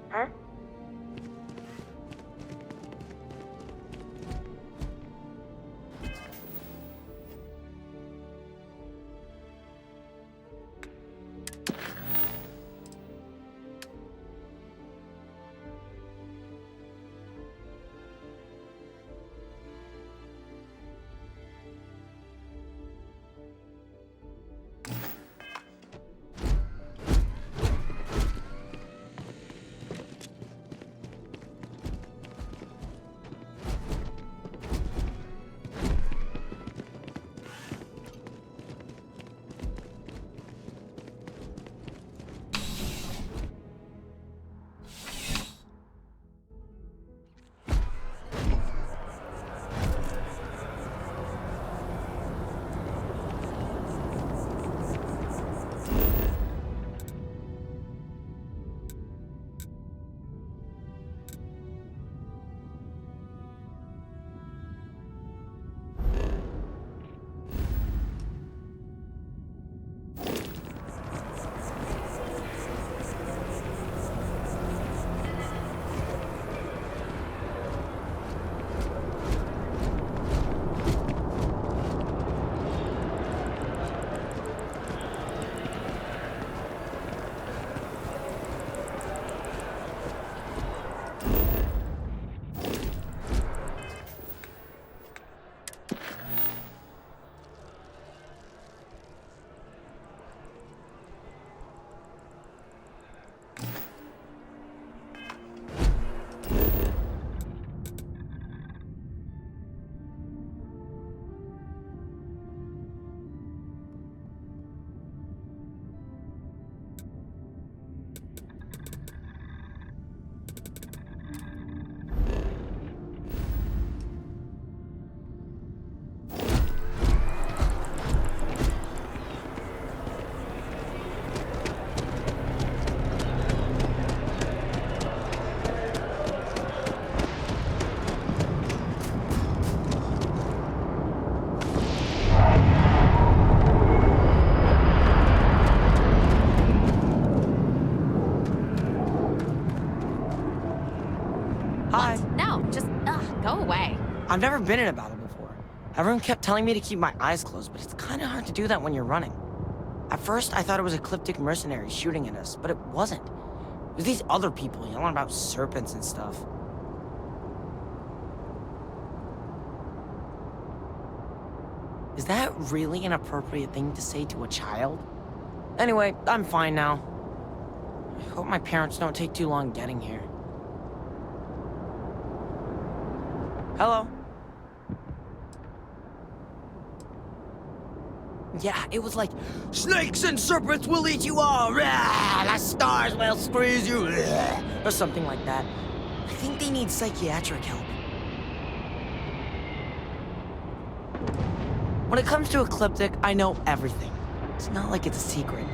Huh? I've never been in a battle before. Everyone kept telling me to keep my eyes closed, but it's kind of hard to do that when you're running. At first, I thought it was ecliptic mercenaries shooting at us, but it wasn't. It was these other people yelling about serpents and stuff. Is that really an appropriate thing to say to a child? Anyway, I'm fine now. I hope my parents don't take too long getting here. Hello? Yeah, it was like, snakes and serpents will eat you all! Rah, the stars will squeeze you! Rah, or something like that. I think they need psychiatric help. When it comes to Ecliptic, I know everything. It's not like it's a secret.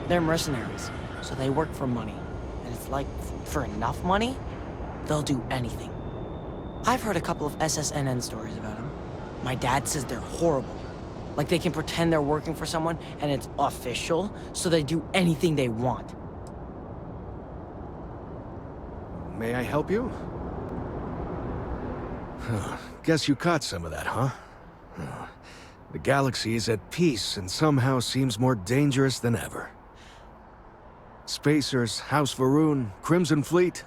They're mercenaries, so they work for money. And it's like, for enough money, they'll do anything. I've heard a couple of SSNN stories about them. My dad says they're horrible. Like they can pretend they're working for someone and it's official, so they do anything they want. May I help you? Guess you caught some of that, huh? The galaxy is at peace and somehow seems more dangerous than ever. Spacers, House Varun, Crimson Fleet,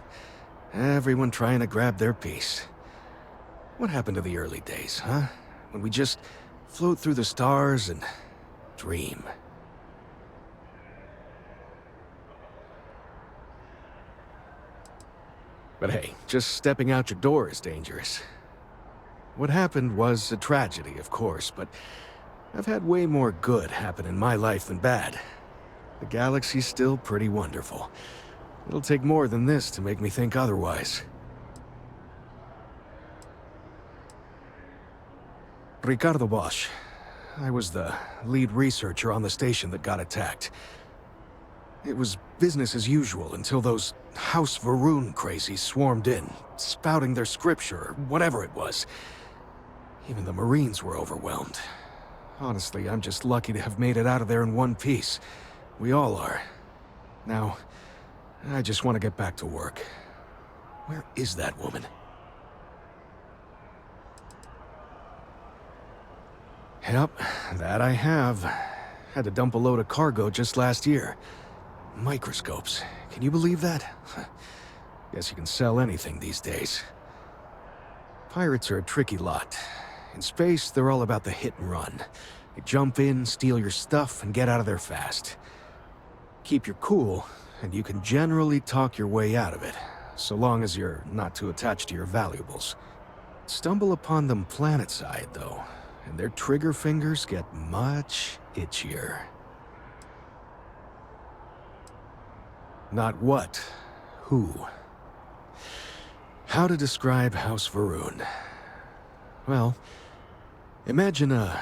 everyone trying to grab their piece. What happened to the early days, huh? When we just float through the stars and dream. But hey, just stepping out your door is dangerous. What happened was a tragedy, of course, but I've had way more good happen in my life than bad. The galaxy's still pretty wonderful. It'll take more than this to make me think otherwise. Ricardo Bosch. I was the lead researcher on the station that got attacked. It was business as usual until those House Varun crazies swarmed in, spouting their scripture or whatever it was. Even the Marines were overwhelmed. Honestly, I'm just lucky to have made it out of there in one piece. We all are. Now, I just want to get back to work. Where is that woman? Yep, that I have. Had to dump a load of cargo just last year. Microscopes. Can you believe that? Guess you can sell anything these days. Pirates are a tricky lot. In space, they're all about the hit and run. You jump in, steal your stuff, and get out of there fast. Keep your cool, and you can generally talk your way out of it, so long as you're not too attached to your valuables. Stumble upon them planetside, though, and their trigger fingers get much itchier. Not what, who. How to describe House Varun? Well, imagine a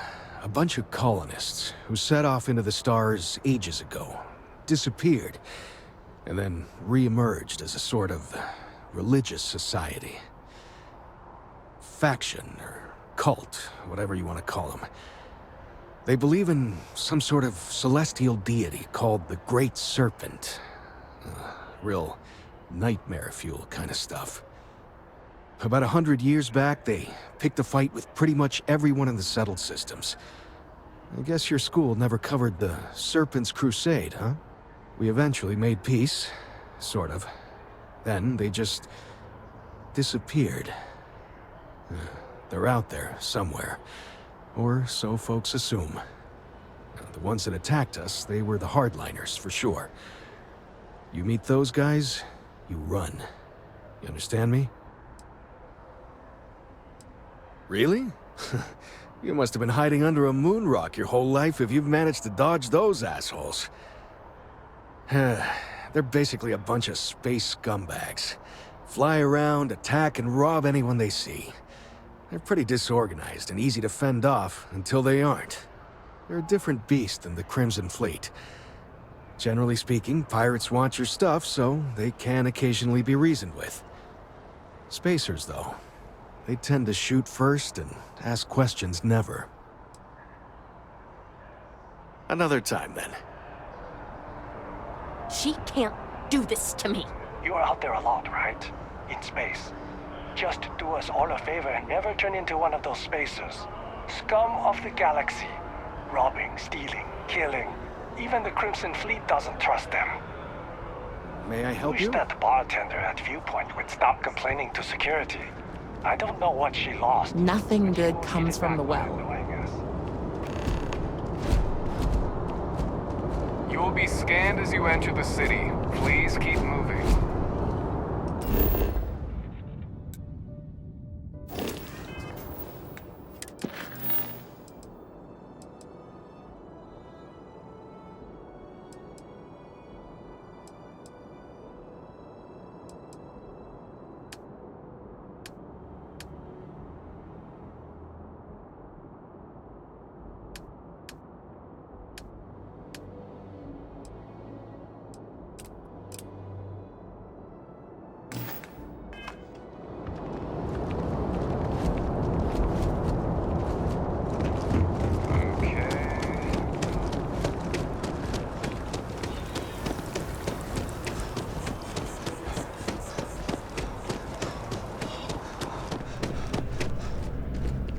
bunch of colonists who set off into the stars ages ago, disappeared, and then re-emerged as a sort of religious society. Faction, or cult, whatever you want to call them. They believe in some sort of celestial deity called the Great Serpent. Real nightmare fuel kind of stuff. About 100 years back, they picked a fight with pretty much everyone in the settled systems. I guess your school never covered the Serpent's Crusade, huh? We eventually made peace, sort of. Then they just disappeared. They're out there, somewhere. Or so folks assume. The ones that attacked us, they were the hardliners, for sure. You meet those guys, you run. You understand me? Really? You must have been hiding under a moon rock your whole life if you've managed to dodge those assholes. They're basically a bunch of space scumbags. Fly around, attack, and rob anyone they see. They're pretty disorganized and easy to fend off until they aren't. They're a different beast than the Crimson Fleet. Generally speaking, pirates want your stuff, so they can occasionally be reasoned with. Spacers, though, they tend to shoot first and ask questions never. Another time, then. She can't do this to me. You are out there a lot, right? In space. Just do us all a favor and never turn into one of those spacers. Scum of the galaxy. Robbing, stealing, killing. Even the Crimson Fleet doesn't trust them. May I help Wish you? that bartender at Viewpoint would stop complaining to security. I don't know what she lost. Nothing good comes from the well. You will be scanned as you enter the city. Please keep moving.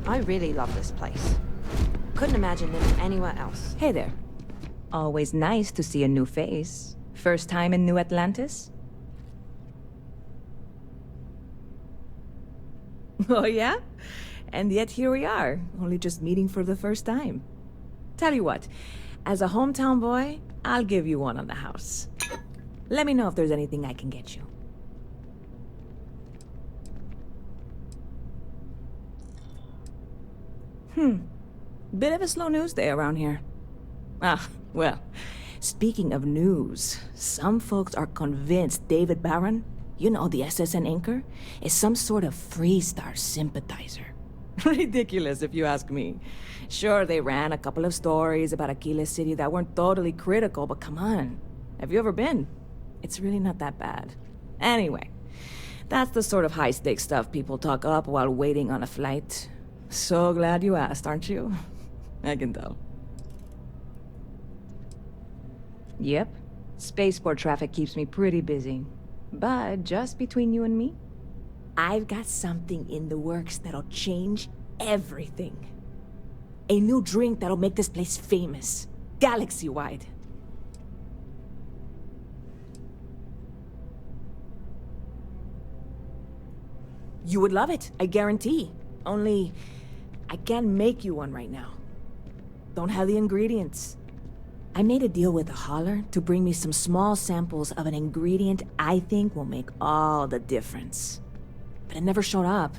I really love this place. Couldn't imagine living anywhere else. Hey there. Always nice to see a new face. First time in New Atlantis? Oh yeah? And yet here we are, only just meeting for the first time. Tell you what, as a hometown boy, I'll give you one on the house. Let me know if there's anything I can get you. Bit of a slow news day around here. Ah, well, speaking of news, some folks are convinced David Barron, you know, the SSN anchor, is some sort of Freestar sympathizer. Ridiculous, if you ask me. Sure, they ran a couple of stories about Aquila City that weren't totally critical, but come on. Have you ever been? It's really not that bad. Anyway, that's the sort of high-stakes stuff people talk up while waiting on a flight. So glad you asked, aren't you? I can tell. Yep. Spaceport traffic keeps me pretty busy. But just between you and me, I've got something in the works that'll change everything. A new drink that'll make this place famous. Galaxy-wide. You would love it, I guarantee. Only, I can't make you one right now. Don't have the ingredients. I made a deal with a hauler to bring me some small samples of an ingredient I think will make all the difference. But it never showed up.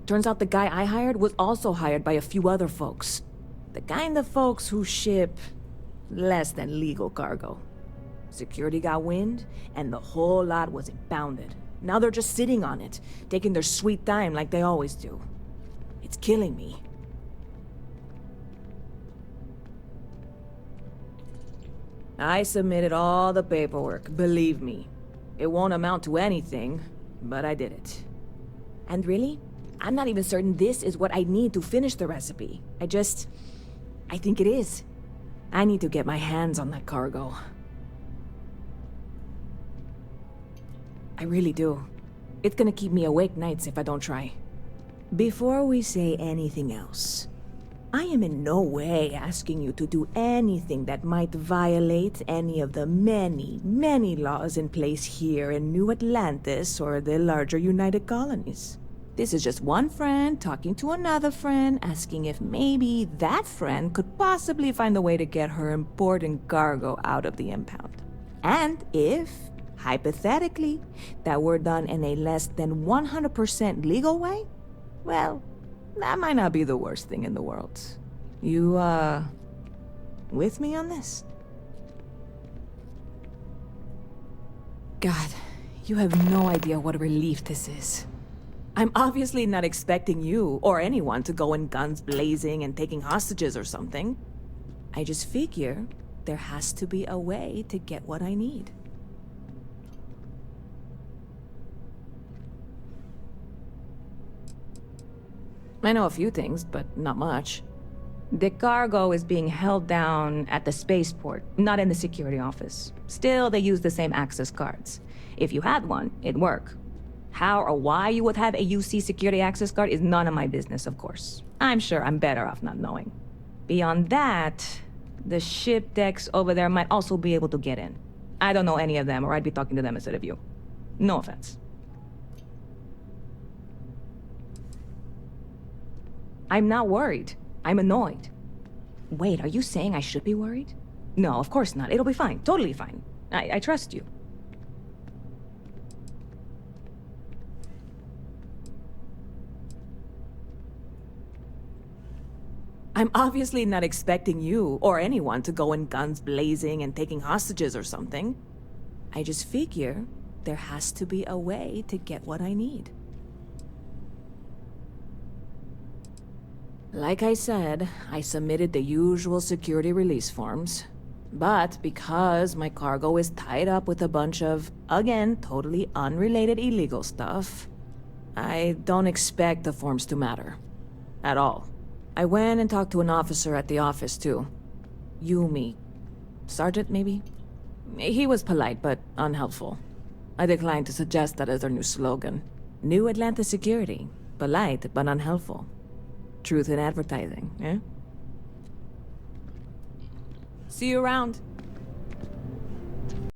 Turns out the guy I hired was also hired by a few other folks. The kind of folks who ship less than legal cargo. Security got wind, and the whole lot was impounded. Now they're just sitting on it, taking their sweet time like they always do. It's killing me. I submitted all the paperwork, believe me. It won't amount to anything, but I did it. And really, I'm not even certain this is what I need to finish the recipe. I think it is. I need to get my hands on that cargo. I really do. It's gonna keep me awake nights if I don't try. Before we say anything else, I am in no way asking you to do anything that might violate any of the many, many laws in place here in New Atlantis or the larger United Colonies. This is just one friend talking to another friend, asking if maybe that friend could possibly find a way to get her important cargo out of the impound. And if, hypothetically, that were done in a less than 100% legal way, well, that might not be the worst thing in the world. You, with me on this? God, you have no idea what a relief this is. I'm obviously not expecting you or anyone to go in guns blazing and taking hostages or something. I just figure there has to be a way to get what I need. I know a few things, but not much. The cargo is being held down at the spaceport, not in the security office. Still, they use the same access cards. If you had one, it'd work. How or why you would have a UC security access card is none of my business, of course. I'm sure I'm better off not knowing. Beyond that, the ship decks over there might also be able to get in. I don't know any of them, or I'd be talking to them instead of you. No offense. I'm not worried. I'm annoyed. Wait, are you saying I should be worried? No, of course not. It'll be fine. Totally fine. I trust you. I'm obviously not expecting you or anyone to go in guns blazing and taking hostages or something. I just figure there has to be a way to get what I need. Like I said, I submitted the usual security release forms. But because my cargo is tied up with a bunch of, again, totally unrelated illegal stuff, I don't expect the forms to matter. At all. I went and talked to an officer at the office, too. Yumi. Sergeant, maybe? He was polite, but unhelpful. I declined to suggest that as their new slogan. New Atlanta Security. Polite, but unhelpful. Truth in advertising, eh? See you around.